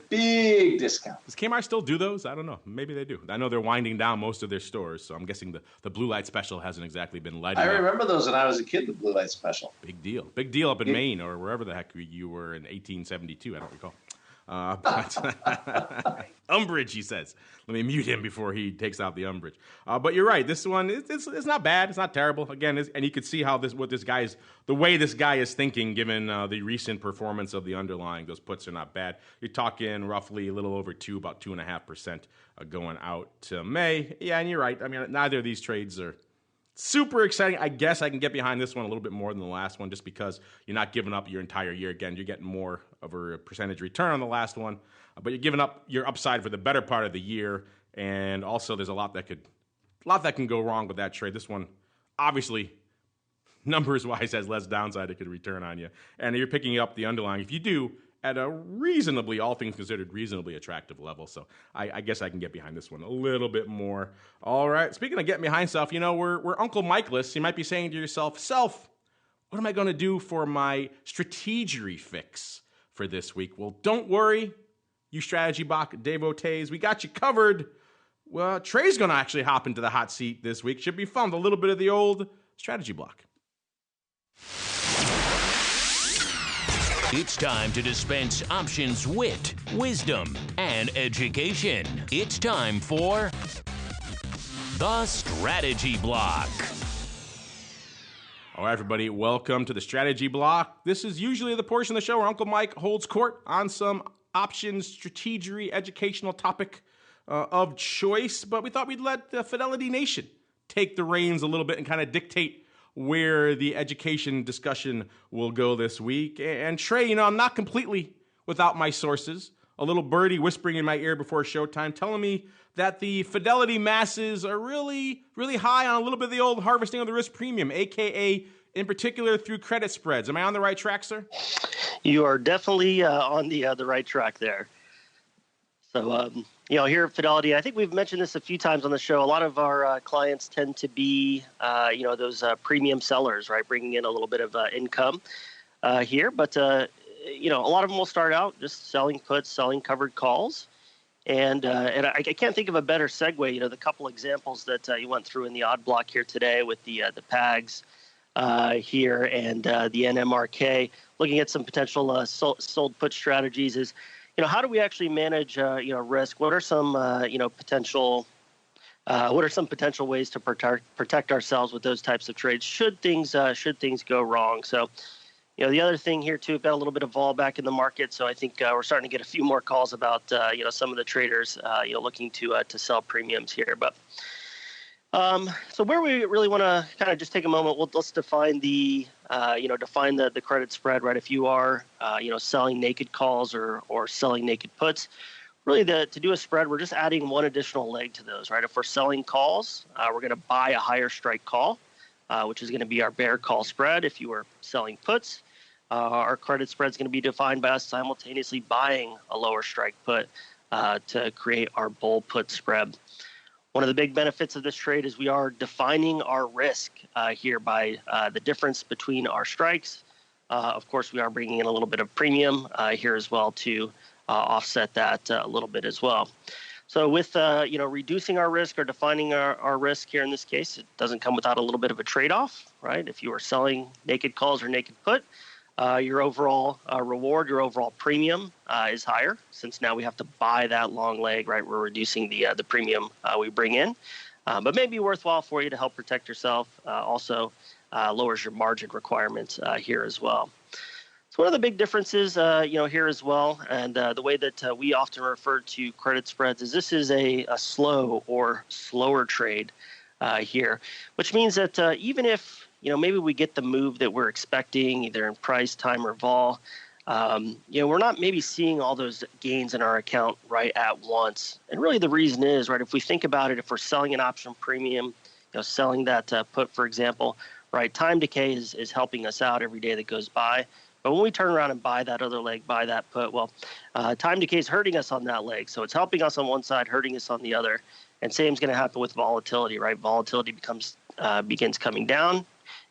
big discount. Does Kmart still do those? I don't know. Maybe they do. I know they're winding down most of their stores, so I'm guessing the blue light special hasn't exactly been lighting up. I remember those when I was a kid, the blue light special. Big deal up in Maine or wherever the heck you were in 1872. I don't recall. Umbrage, he says. Let me mute him before he takes out the umbrage. But you're right. This one, it's not bad. It's not terrible. Again, and you could see how the way this guy is thinking, given the recent performance of the underlying. Those puts are not bad. You're talking roughly a little over about 2.5% going out to May. Yeah, and you're right. I mean, neither of these trades are super exciting. I guess I can get behind this one a little bit more than the last one just because you're not giving up your entire year. Again, you're getting more of a percentage return on the last one, but you're giving up your upside for the better part of the year, and also there's a lot that can go wrong with that trade. This one, obviously, numbers-wise, has less downside it could return on you, and you're picking up the underlying. If you do, at a reasonably, all things considered, reasonably attractive level. So I guess I can get behind this one a little bit more. All right, speaking of getting behind stuff, we're Uncle Mikeless. You might be saying to yourself, what am I going to do for my strategery fix for this week? Well, don't worry, you strategy block devotees. We got you covered. Well, Trey's going to actually hop into the hot seat this week. Should be fun. A little bit of the old strategy block. It's time to dispense options, wit, wisdom, and education. It's time for the Strategy Block. All right, everybody, welcome to the Strategy Block. This is usually the portion of the show where Uncle Mike holds court on some options, strategy, educational topic of choice, but we thought we'd let the Fidelity Nation take the reins a little bit and kind of dictate where the education discussion will go this week. And Trey, I'm not completely without my sources. A little birdie whispering in my ear before showtime telling me that the Fidelity masses are really, really high on a little bit of the old harvesting of the risk premium, a.k.a. in particular through credit spreads. Am I on the right track, sir? You are definitely on the right track there. So, here at Fidelity, I think we've mentioned this a few times on the show. A lot of our clients tend to be, those premium sellers, right, bringing in a little bit of income here. But, a lot of them will start out just selling puts, selling covered calls. And I can't think of a better segue. The couple examples that you went through in the odd block here today with the PAGs here and the NMRK, looking at some potential sold put strategies is, how do we actually manage risk? What are some potential ways to protect ourselves with those types of trades should things go wrong? So. The other thing here, too, we've got a little bit of vol back in the market, so I think we're starting to get a few more calls about, some of the traders, looking to sell premiums here. But so where we really want to kind of just take a moment, let's define the credit spread, right? If you are, selling naked calls or selling naked puts, really to do a spread, we're just adding one additional leg to those, right? If we're selling calls, we're going to buy a higher strike call, which is going to be our bear call spread. If you were selling puts, our credit spread is going to be defined by us simultaneously buying a lower strike put to create our bull put spread. One of the big benefits of this trade is we are defining our risk here by the difference between our strikes. Of course, we are bringing in a little bit of premium here as well to offset that a little bit as well. So with, reducing our risk or defining our risk here in this case, it doesn't come without a little bit of a trade-off, right? If you are selling naked calls or naked put, your overall reward, your overall premium is higher since now we have to buy that long leg, right? We're reducing the premium we bring in, but may be worthwhile for you to help protect yourself. Also lowers your margin requirements here as well. So one of the big differences, here as well, and the way that we often refer to credit spreads is this is a slow or slower trade here, which means that even if, maybe we get the move that we're expecting either in price, time, or vol, we're not maybe seeing all those gains in our account right at once. And really the reason is, right, if we think about it, if we're selling an option premium, selling that put, for example, right, time decay is helping us out every day that goes by. But when we turn around and buy that other leg, buy that put, time decay is hurting us on that leg. So it's helping us on one side, hurting us on the other. And same is going to happen with volatility, right? Volatility begins coming down,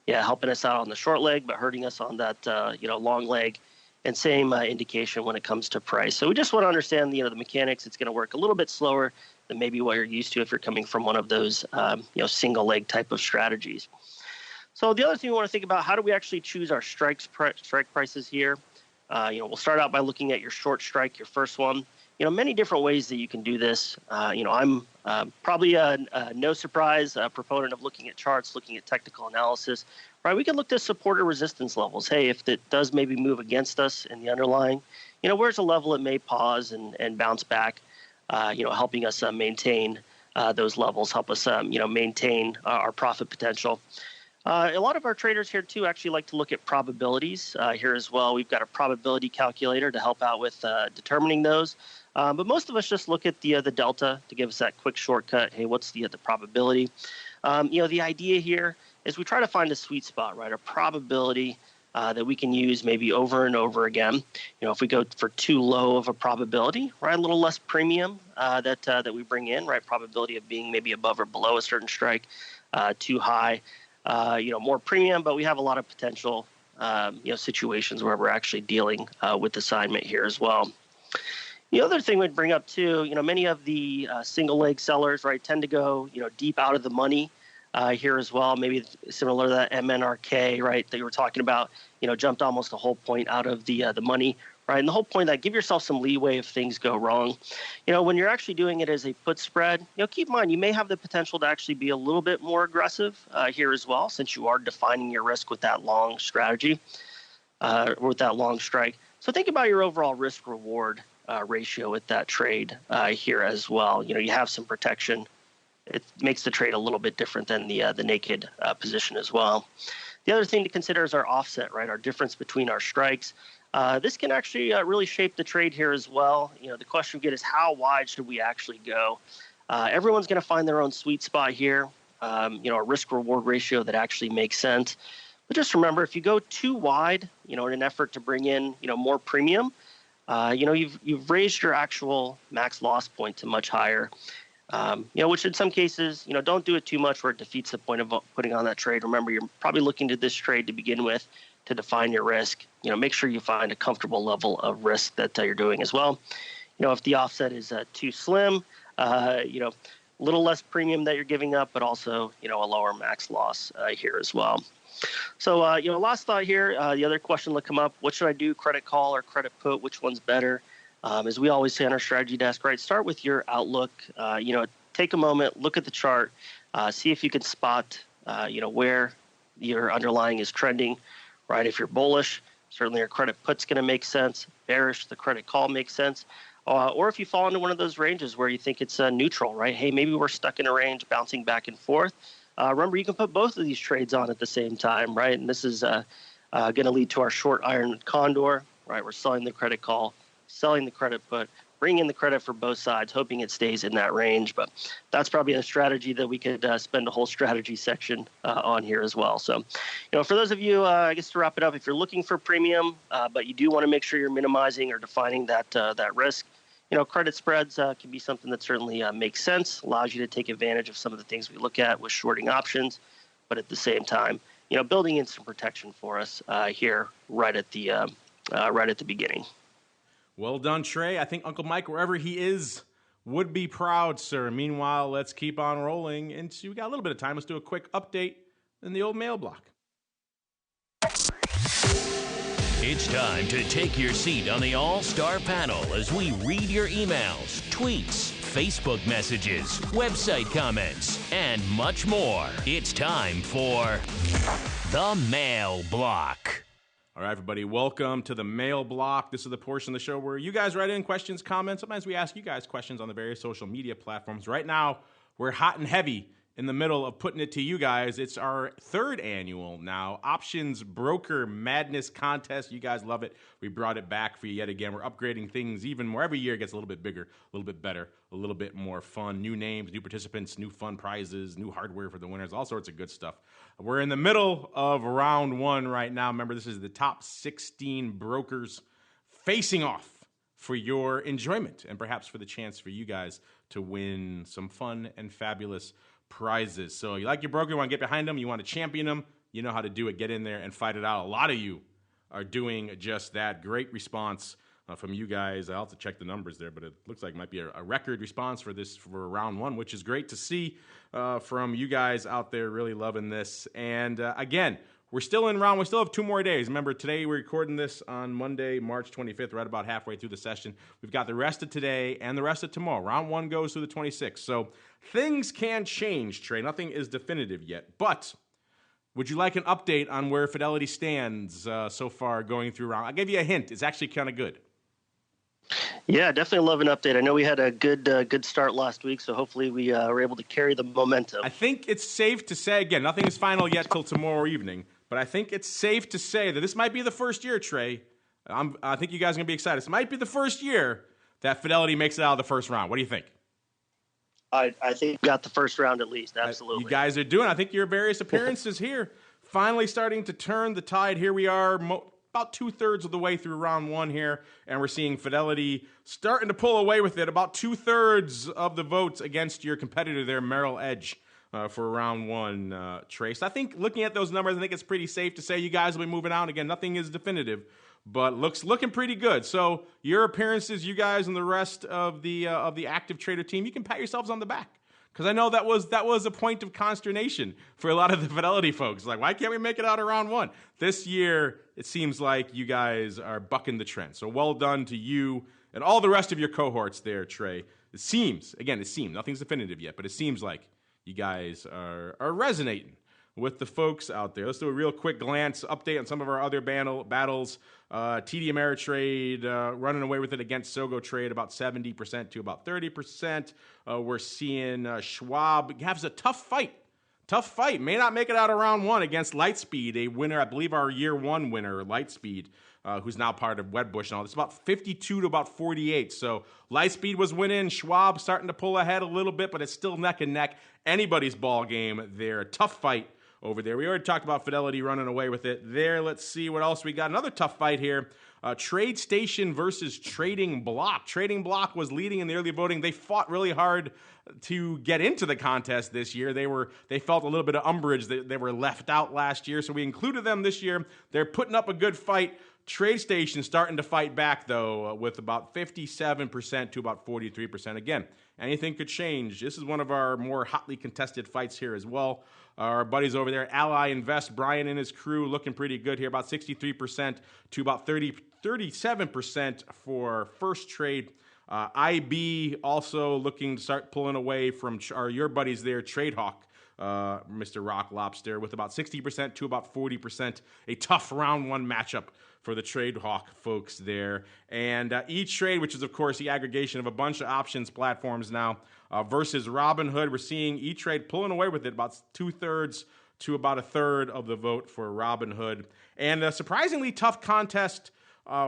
helping us out on the short leg, but hurting us on that, long leg. And same indication when it comes to price. So we just want to understand, the mechanics. It's going to work a little bit slower than maybe what you're used to if you're coming from one of those, single leg type of strategies. So the other thing we want to think about, how do we actually choose our strike prices here? We'll start out by looking at your short strike, your first one. Many different ways that you can do this. I'm probably no surprise proponent of looking at charts, looking at technical analysis. Right, we can look to support or resistance levels. Hey, if it does maybe move against us in the underlying, where's a level it may pause and bounce back, helping us maintain those levels, help us, maintain our profit potential. A lot of our traders here, too, actually like to look at probabilities here as well. We've got a probability calculator to help out with determining those. But most of us just look at the delta to give us that quick shortcut. Hey, what's the probability? The idea here is we try to find a sweet spot, right? A probability that we can use maybe over and over again. If we go for too low of a probability, right, a little less premium that we bring in, right? Probability of being maybe above or below a certain strike, too high. More premium, but we have a lot of potential, situations where we're actually dealing with assignment here as well. The other thing we'd bring up too, many of the single leg sellers, right, tend to go, deep out of the money here as well. Maybe similar to that NMRK, right, that you were talking about, jumped almost a whole point out of the money. right? And the whole point of that, give yourself some leeway if things go wrong. When you're actually doing it as a put spread, keep in mind, you may have the potential to actually be a little bit more aggressive here as well, since you are defining your risk with that long strategy, with that long strike. So think about your overall risk reward ratio with that trade here as well. You have some protection. It makes the trade a little bit different than the naked position as well. The other thing to consider is our offset, right? Our difference between our strikes. This can actually really shape the trade here as well. The question we get is how wide should we actually go? Everyone's going to find their own sweet spot here. A risk reward ratio that actually makes sense. But just remember, if you go too wide, in an effort to bring in, more premium, you've raised your actual max loss point to much higher. Which in some cases, don't do it too much where it defeats the point of putting on that trade. Remember, you're probably looking to this trade to begin with to define your risk. Make sure you find a comfortable level of risk that you're doing as well. If the offset is too slim, a little less premium that you're giving up, but also, a lower max loss here as well. So, last thought here, the other question that come up, what should I do, credit call or credit put? Which one's better? As we always say on our strategy desk, right, start with your outlook. Take a moment, look at the chart, see if you can spot, where your underlying is trending, right? If you're bullish, certainly your credit put's going to make sense. Bearish, the credit call makes sense. Or if you fall into one of those ranges where you think it's neutral, right? Hey, maybe we're stuck in a range, bouncing back and forth. Remember, you can put both of these trades on at the same time, right? And this is going to lead to our short iron condor, right? We're selling the credit call, selling the credit put, bringing in the credit for both sides, hoping it stays in that range. But that's probably a strategy that we could spend a whole strategy section on here as well. So, for those of you, I guess to wrap it up, if you're looking for premium, but you do want to make sure you're minimizing or defining that risk, credit spreads can be something that certainly makes sense, allows you to take advantage of some of the things we look at with shorting options, but at the same time, building in some protection for us here right at the beginning. Well done, Trey. I think Uncle Mike, wherever he is, would be proud, sir. Meanwhile, let's keep on rolling. And we got a little bit of time. Let's do a quick update in the old mail block. It's time to take your seat on the All-Star panel as we read your emails, tweets, Facebook messages, website comments, and much more. It's time for the Mail Block. All right, everybody, welcome to the Mail Block. This is the portion of the show where you guys write in questions, comments. Sometimes we ask you guys questions on the various social media platforms. Right now, we're hot and heavy in the middle of putting it to you guys. It's our third annual now Options Broker Madness Contest. You guys love it. We brought it back for you yet again. We're upgrading things even more. Every year it gets a little bit bigger, a little bit better, a little bit more fun. New names, new participants, new fun prizes, new hardware for the winners, all sorts of good stuff. We're in the middle of round one right now. Remember, this is the top 16 brokers facing off for your enjoyment and perhaps for the chance for you guys to win some fun and fabulous prizes. So you like your broker, you want to get behind them, you want to champion them, you know how to do it. Get in there and fight it out. A lot of you are doing just that. Great response from you guys. I'll have to check the numbers there, but it looks like it might be a record response for round one, which is great to see from you guys out there really loving this. And again, we're still in round. We still have 2 more days. Remember, today we're recording this on Monday, March 25th, right about halfway through the session. We've got the rest of today and the rest of tomorrow. Round one goes through the 26th. So things can change, Trey. Nothing is definitive yet. But would you like an update on where Fidelity stands so far going through round? I'll give you a hint. It's actually kind of good. Yeah, definitely love an update. I know we had a good start last week, so hopefully we were able to carry the momentum. I think it's safe to say, again, nothing is final yet till tomorrow evening, but I think it's safe to say that this might be the first year, Trey. I think you guys are going to be excited. This might be the first year that Fidelity makes it out of the first round. What do you think? I think we got the first round at least, absolutely. You guys are doing, I think your various appearances here finally starting to turn the tide. Here we are, about 2/3 of the way through round one here, and we're seeing Fidelity starting to pull away with it. About 2/3 of the votes against your competitor there, Merrill Edge, for round one, Trace. I think looking at those numbers, I think it's pretty safe to say you guys will be moving out. Again, nothing is definitive, but looking pretty good. So your appearances, you guys and the rest of the active trader team, you can pat yourselves on the back. Because I know that was a point of consternation for a lot of the Fidelity folks. Like, why can't we make it out of round one? This year, it seems like you guys are bucking the trend. So well done to you and all the rest of your cohorts there, Trey. It seems, nothing's definitive yet, but it seems like you guys are resonating with the folks out there. Let's do a real quick glance update on some of our other battles. TD Ameritrade running away with it against Sogo Trade, about 70% to about 30%. We're seeing Schwab has a tough fight. May not make it out of round one against Lightspeed, a winner, I believe our year one winner, Lightspeed, who's now part of Wedbush and all. It's about 52 to about 48. So Lightspeed was winning. Schwab starting to pull ahead a little bit, but it's still neck and neck. Anybody's ball game there. A tough fight over there. We already talked about Fidelity running away with it there. Let's see what else we got. Another tough fight here. TradeStation versus Trading Block. Trading Block was leading in the early voting. They fought really hard to get into the contest this year. They felt a little bit of umbrage. They were left out last year, so we included them this year. They're putting up a good fight. TradeStation starting to fight back, though, with about 57% to about 43%. Again, anything could change. This is one of our more hotly contested fights here as well. Our buddies over there, Ally Invest, Brian and his crew looking pretty good here, about 63% to about 37% for First Trade. IB also looking to start pulling away from your buddies there, TradeHawk, Mr. Rock Lobster, with about 60% to about 40%. A tough round one matchup for the TradeHawk folks there. And E-Trade, which is, of course, the aggregation of a bunch of options platforms now, versus Robinhood. We're seeing E-Trade pulling away with it, about 2/3 to about 1/3 of the vote for Robinhood. And a surprisingly tough contest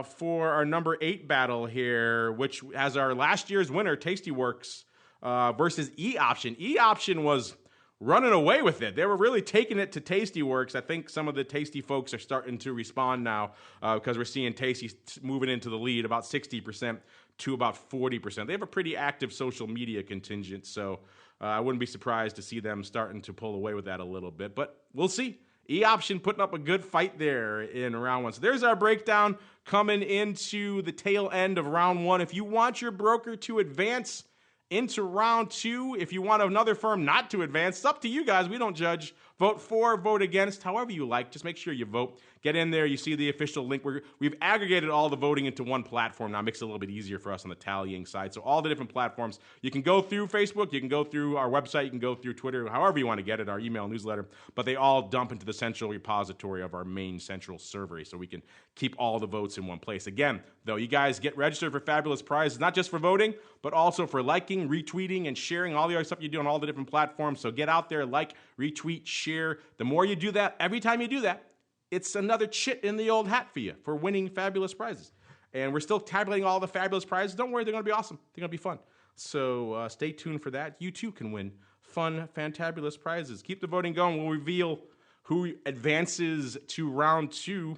for our number 8 battle here, which has our last year's winner, Tastyworks, versus E-Option. E-Option was running away with it. They were really taking it to Tastyworks. I think some of the Tasty folks are starting to respond now because we're seeing Tasty moving into the lead, about 60% to about 40%. They have a pretty active social media contingent, so I wouldn't be surprised to see them starting to pull away with that a little bit, but we'll see. E-Option putting up a good fight there in round one. So there's our breakdown coming into the tail end of round one. If you want your broker to advance into round two, if you want another firm not to advance, it's up to you guys. We don't judge. Vote for, vote against, however you like. Just make sure you vote. Get in there. You see the official link. We've aggregated all the voting into one platform now. It makes it a little bit easier for us on the tallying side. So all the different platforms. You can go through Facebook. You can go through our website. You can go through Twitter, however you want to get it, our email newsletter. But they all dump into the central repository of our main central server so we can keep all the votes in one place. Again, though, you guys get registered for fabulous prizes, not just for voting, but also for liking, retweeting, and sharing all the other stuff you do on all the different platforms. So get out there, like, retweet, share. The more you do that, every time you do that, it's another chit in the old hat for you for winning fabulous prizes. And we're still tabulating all the fabulous prizes. Don't worry, they're going to be awesome. They're going to be fun. So stay tuned for that. You too can win fun, fantabulous prizes. Keep the voting going. We'll reveal who advances to round two.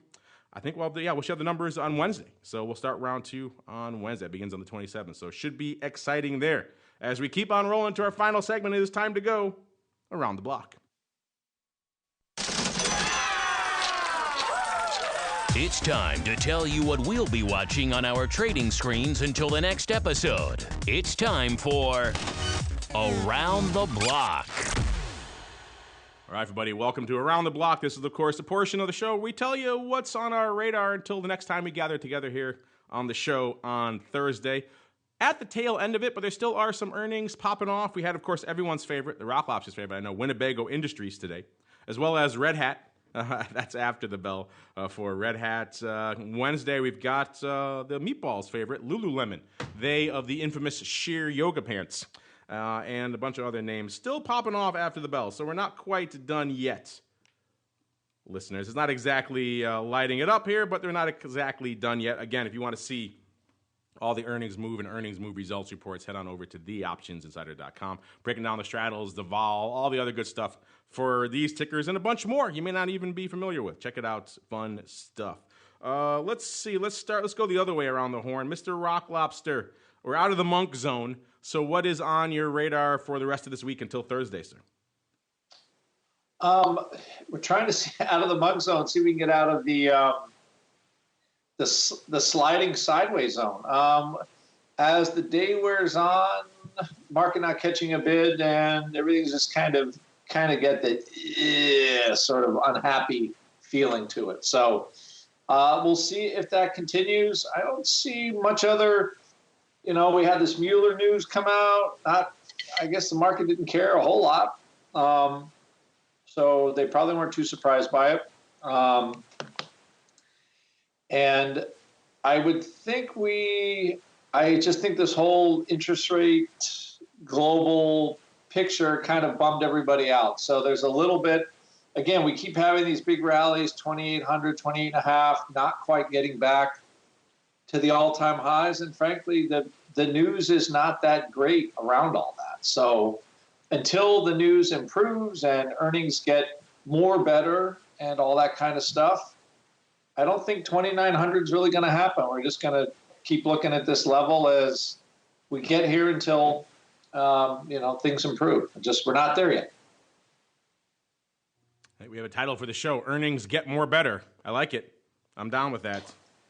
I think we'll share the numbers on Wednesday. So we'll start round two on Wednesday. It begins on the 27th. So it should be exciting there. As we keep on rolling to our final segment, it is time to go around the block. It's time to tell you what we'll be watching on our trading screens until the next episode. It's time for Around the Block. All right, everybody, welcome to Around the Block. This is, of course, a portion of the show where we tell you what's on our radar until the next time we gather together here on the show on Thursday. At the tail end of it, but there still are some earnings popping off. We had, of course, everyone's favorite, the Rock Lobster's favorite, I know, Winnebago Industries today, as well as Redhat. That's after the bell for Redhat. Wednesday, we've got the Meatballs' favorite, Lululemon. They of the infamous sheer yoga pants. And a bunch of other names still popping off after the bell. So we're not quite done yet, listeners. It's not exactly lighting it up here, but they're not exactly done yet. Again, if you want to see all the earnings move and earnings move results reports, head on over to theoptionsinsider.com. Breaking down the straddles, the vol, all the other good stuff for these tickers and a bunch more you may not even be familiar with. Check it out. Fun stuff. Let's see. Let's go the other way around the horn. Mr. Rock Lobster, we're out of the monk zone. So what is on your radar for the rest of this week until Thursday, sir? We're trying to see out of the monk zone, see if we can get out of the sliding sideways zone. As the day wears on, market not catching a bid, and everything's just kind of get the sort of unhappy feeling to it. So we'll see if that continues. I don't see much other, we had this Mueller news come out. I guess the market didn't care a whole lot. So they probably weren't too surprised by it. And I would think I just think this whole interest rate global picture kind of bummed everybody out. So there's a little bit, again, we keep having these big rallies, 2,800, 28.5, not quite getting back to the all-time highs. And frankly, the news is not that great around all that. So until the news improves and earnings get more better and all that kind of stuff, I don't think 2,900 is really going to happen. We're just going to keep looking at this level as we get here until, things improve. We're not there yet. Hey, we have a title for the show, Earnings Get More Better. I like it. I'm down with that.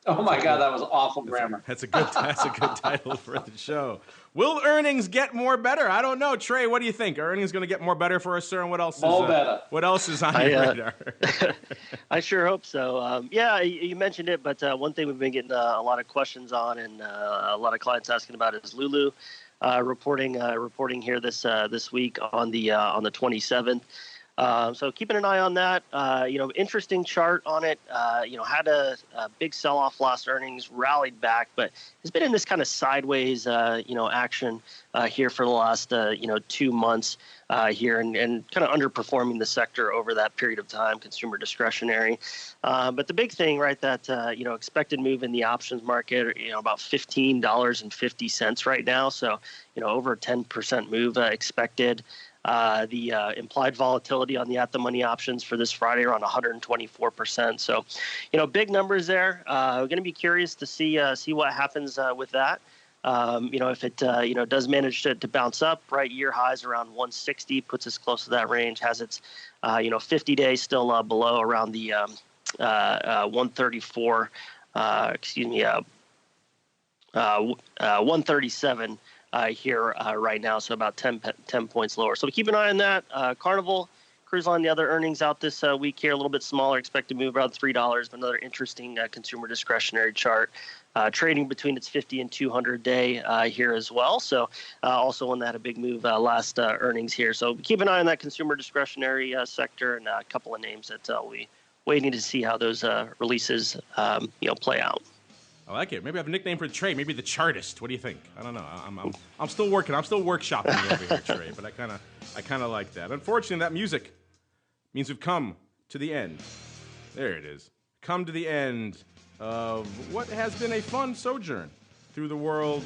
Oh my God, that was awful grammar. That's a good title for the show. Will earnings get more better? I don't know. Trey, what do you think? Are earnings going to get more better for us, sir? And what else better. What else is on your radar? I sure hope so. You mentioned it, but one thing we've been getting a lot of questions on, and a lot of clients asking about is Lulu reporting here this week on the 27th. So keeping an eye on that. Interesting chart on it. Had a big sell-off last earnings, rallied back, but has been in this kind of sideways, action here for the last, 2 months here, and kind of underperforming the sector over that period of time, consumer discretionary. But the big thing, right, that, expected move in the options market, about $15.50 right now. So, over a 10% move expected. The implied volatility on the at-the-money options for this Friday around 124%. So, big numbers there. We're going to be curious to see what happens with that. If it does manage to bounce up, right, year highs around 160, puts us close to that range. Has its 50 days still below around the 134. 137. Here right now, so about 10 points lower. So keep an eye on that. Carnival Cruise Line, the other earnings out this week here, a little bit smaller, expected to move around $3, but another interesting consumer discretionary chart. Trading between its 50 and 200 day here as well. So also one that had a big move last earnings here. So keep an eye on that consumer discretionary sector, and a couple of names that we'll be waiting to see how those releases play out. I like it. Maybe I have a nickname for Trey. Maybe the Chartist. What do you think? I don't know. I'm still working. I'm still workshopping over here, Trey. But I kind of like that. Unfortunately, that music means we've come to the end. There it is. Come to the end of what has been a fun sojourn through the world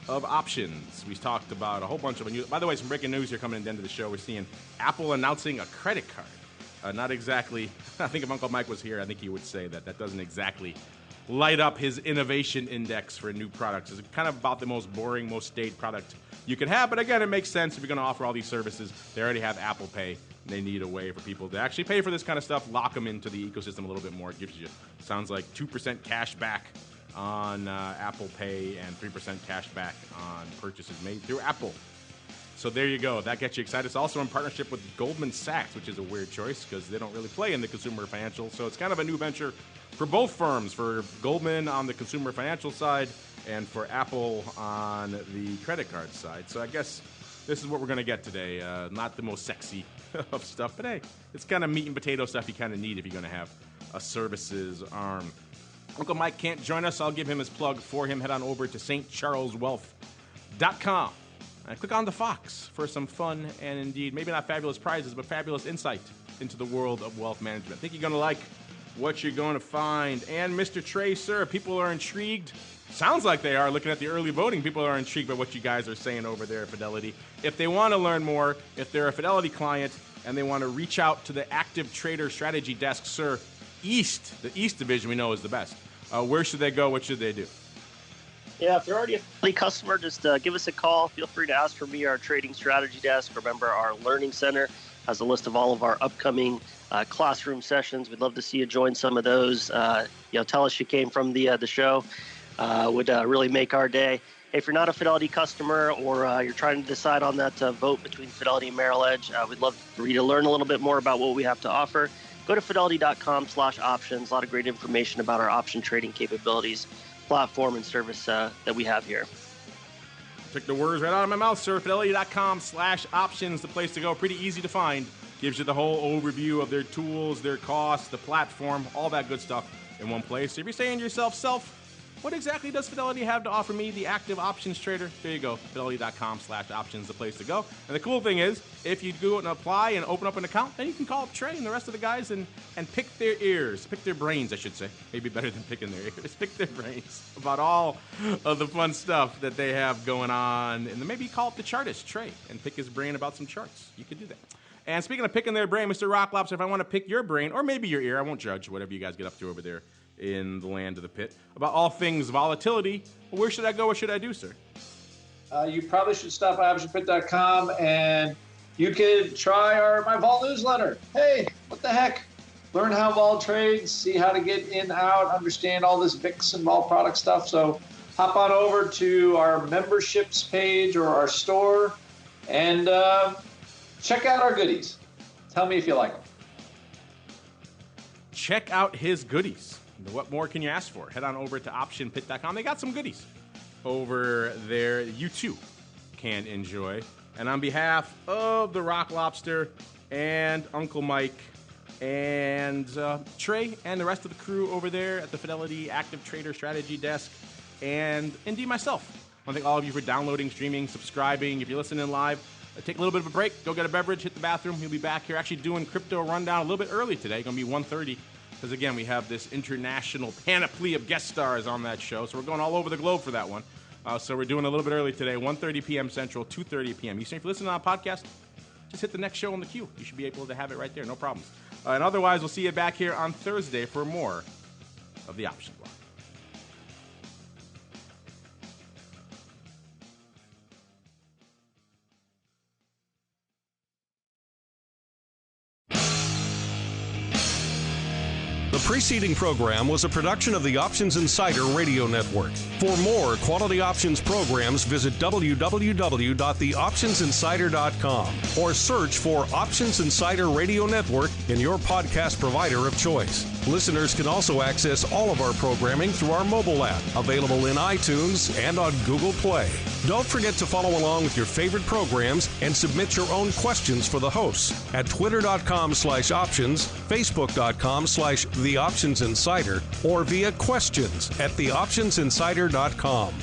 of options. We talked about a whole bunch of news. By the way, some breaking news here coming in the end of the show. We're seeing Apple announcing a credit card. Not exactly. I think if Uncle Mike was here, I think he would say that doesn't exactly light up his innovation index for new products. It's kind of about the most boring, most staid product you can have. But again, it makes sense if you're going to offer all these services. They already have Apple Pay, and they need a way for people to actually pay for this kind of stuff, lock them into the ecosystem a little bit more. It gives you, sounds like 2% cash back on Apple Pay and 3% cash back on purchases made through Apple. So there you go. That gets you excited. It's also in partnership with Goldman Sachs, which is a weird choice because they don't really play in the consumer financial. So it's kind of a new venture for both firms, for Goldman on the consumer financial side and for Apple on the credit card side. So I guess this is what we're going to get today. Not the most sexy of stuff, but hey, it's kind of meat and potato stuff you kind of need if you're going to have a services arm. Uncle Mike can't join us. I'll give him his plug for him. Head on over to stcharleswealth.com. Click on the Fox for some fun and indeed, maybe not fabulous prizes, but fabulous insight into the world of wealth management. I think you're going to like what you're going to find. And Mr. Trey, sir, people are intrigued. Sounds like they are. Looking at the early voting, people are intrigued by what you guys are saying over there at Fidelity. If they want to learn more, if they're a Fidelity client and they want to reach out to the active trader strategy desk, sir, the East division we know is the best. Where should they go? What should they do? Yeah, if you're already a Fidelity customer, just give us a call. Feel free to ask for me, our trading strategy desk. Remember, our Learning Center has a list of all of our upcoming classroom sessions. We'd love to see you join some of those. Tell us you came from the show. Would really make our day. If you're not a Fidelity customer or you're trying to decide on that vote between Fidelity and Merrill Edge, we'd love for you to learn a little bit more about what we have to offer. Go to fidelity.com/options. A lot of great information about our option trading capabilities, platform, and service that we have here. Took the words right out of my mouth, sir. Fidelity.com/options, the place to go. Pretty easy to find. Gives you the whole overview of their tools, their costs, the platform, all that good stuff in one place. So if you're saying to yourself, what exactly does Fidelity have to offer me, the active options trader? There you go. Fidelity.com/options, the place to go. And the cool thing is, if you go and apply and open up an account, then you can call up Trey and the rest of the guys and pick their ears. Pick their brains, I should say. Maybe better than picking their ears. Pick their brains about all of the fun stuff that they have going on. And then maybe call up the chartist, Trey, and pick his brain about some charts. You could do that. And speaking of picking their brain, Mr. Rock Lobster, if I want to pick your brain, or maybe your ear, I won't judge, whatever you guys get up to over there in the land of the pit, about all things volatility, where should I go? What should I do, sir? You probably should stop by optionpit.com and you could try my vol newsletter. Hey, what the heck? Learn how vol trades, see how to get in, out, understand all this VIX and vol product stuff. So hop on over to our memberships page or our store and check out our goodies. Tell me if you like them. Check out his goodies. What more can you ask for? Head on over to optionpit.com. They got some goodies over there you too can enjoy. And on behalf of the Rock Lobster and Uncle Mike and Trey and the rest of the crew over there at the Fidelity Active Trader Strategy Desk, and indeed myself, I want to thank all of you for downloading, streaming, subscribing. If you're listening live, take a little bit of a break, go get a beverage, hit the bathroom. We'll be back here actually doing Crypto Rundown a little bit early today. Going to be 1:30. Because, again, we have this international panoply of guest stars on that show. So we're going all over the globe for that one. So we're doing a little bit early today, 1:30 p.m. Central, 2:30 p.m. Eastern. If you're listening on a podcast, just hit the next show in the queue. You should be able to have it right there. No problems. And otherwise, we'll see you back here on Thursday for more of the Option Block. The preceding program was a production of the Options Insider Radio Network. For more quality options programs, visit www.theoptionsinsider.com or search for Options Insider Radio Network in your podcast provider of choice. Listeners can also access all of our programming through our mobile app, available in iTunes and on Google Play. Don't forget to follow along with your favorite programs and submit your own questions for the hosts at twitter.com/options, facebook.com/theoptionsinsider, or via questions at theoptionsinsider.com.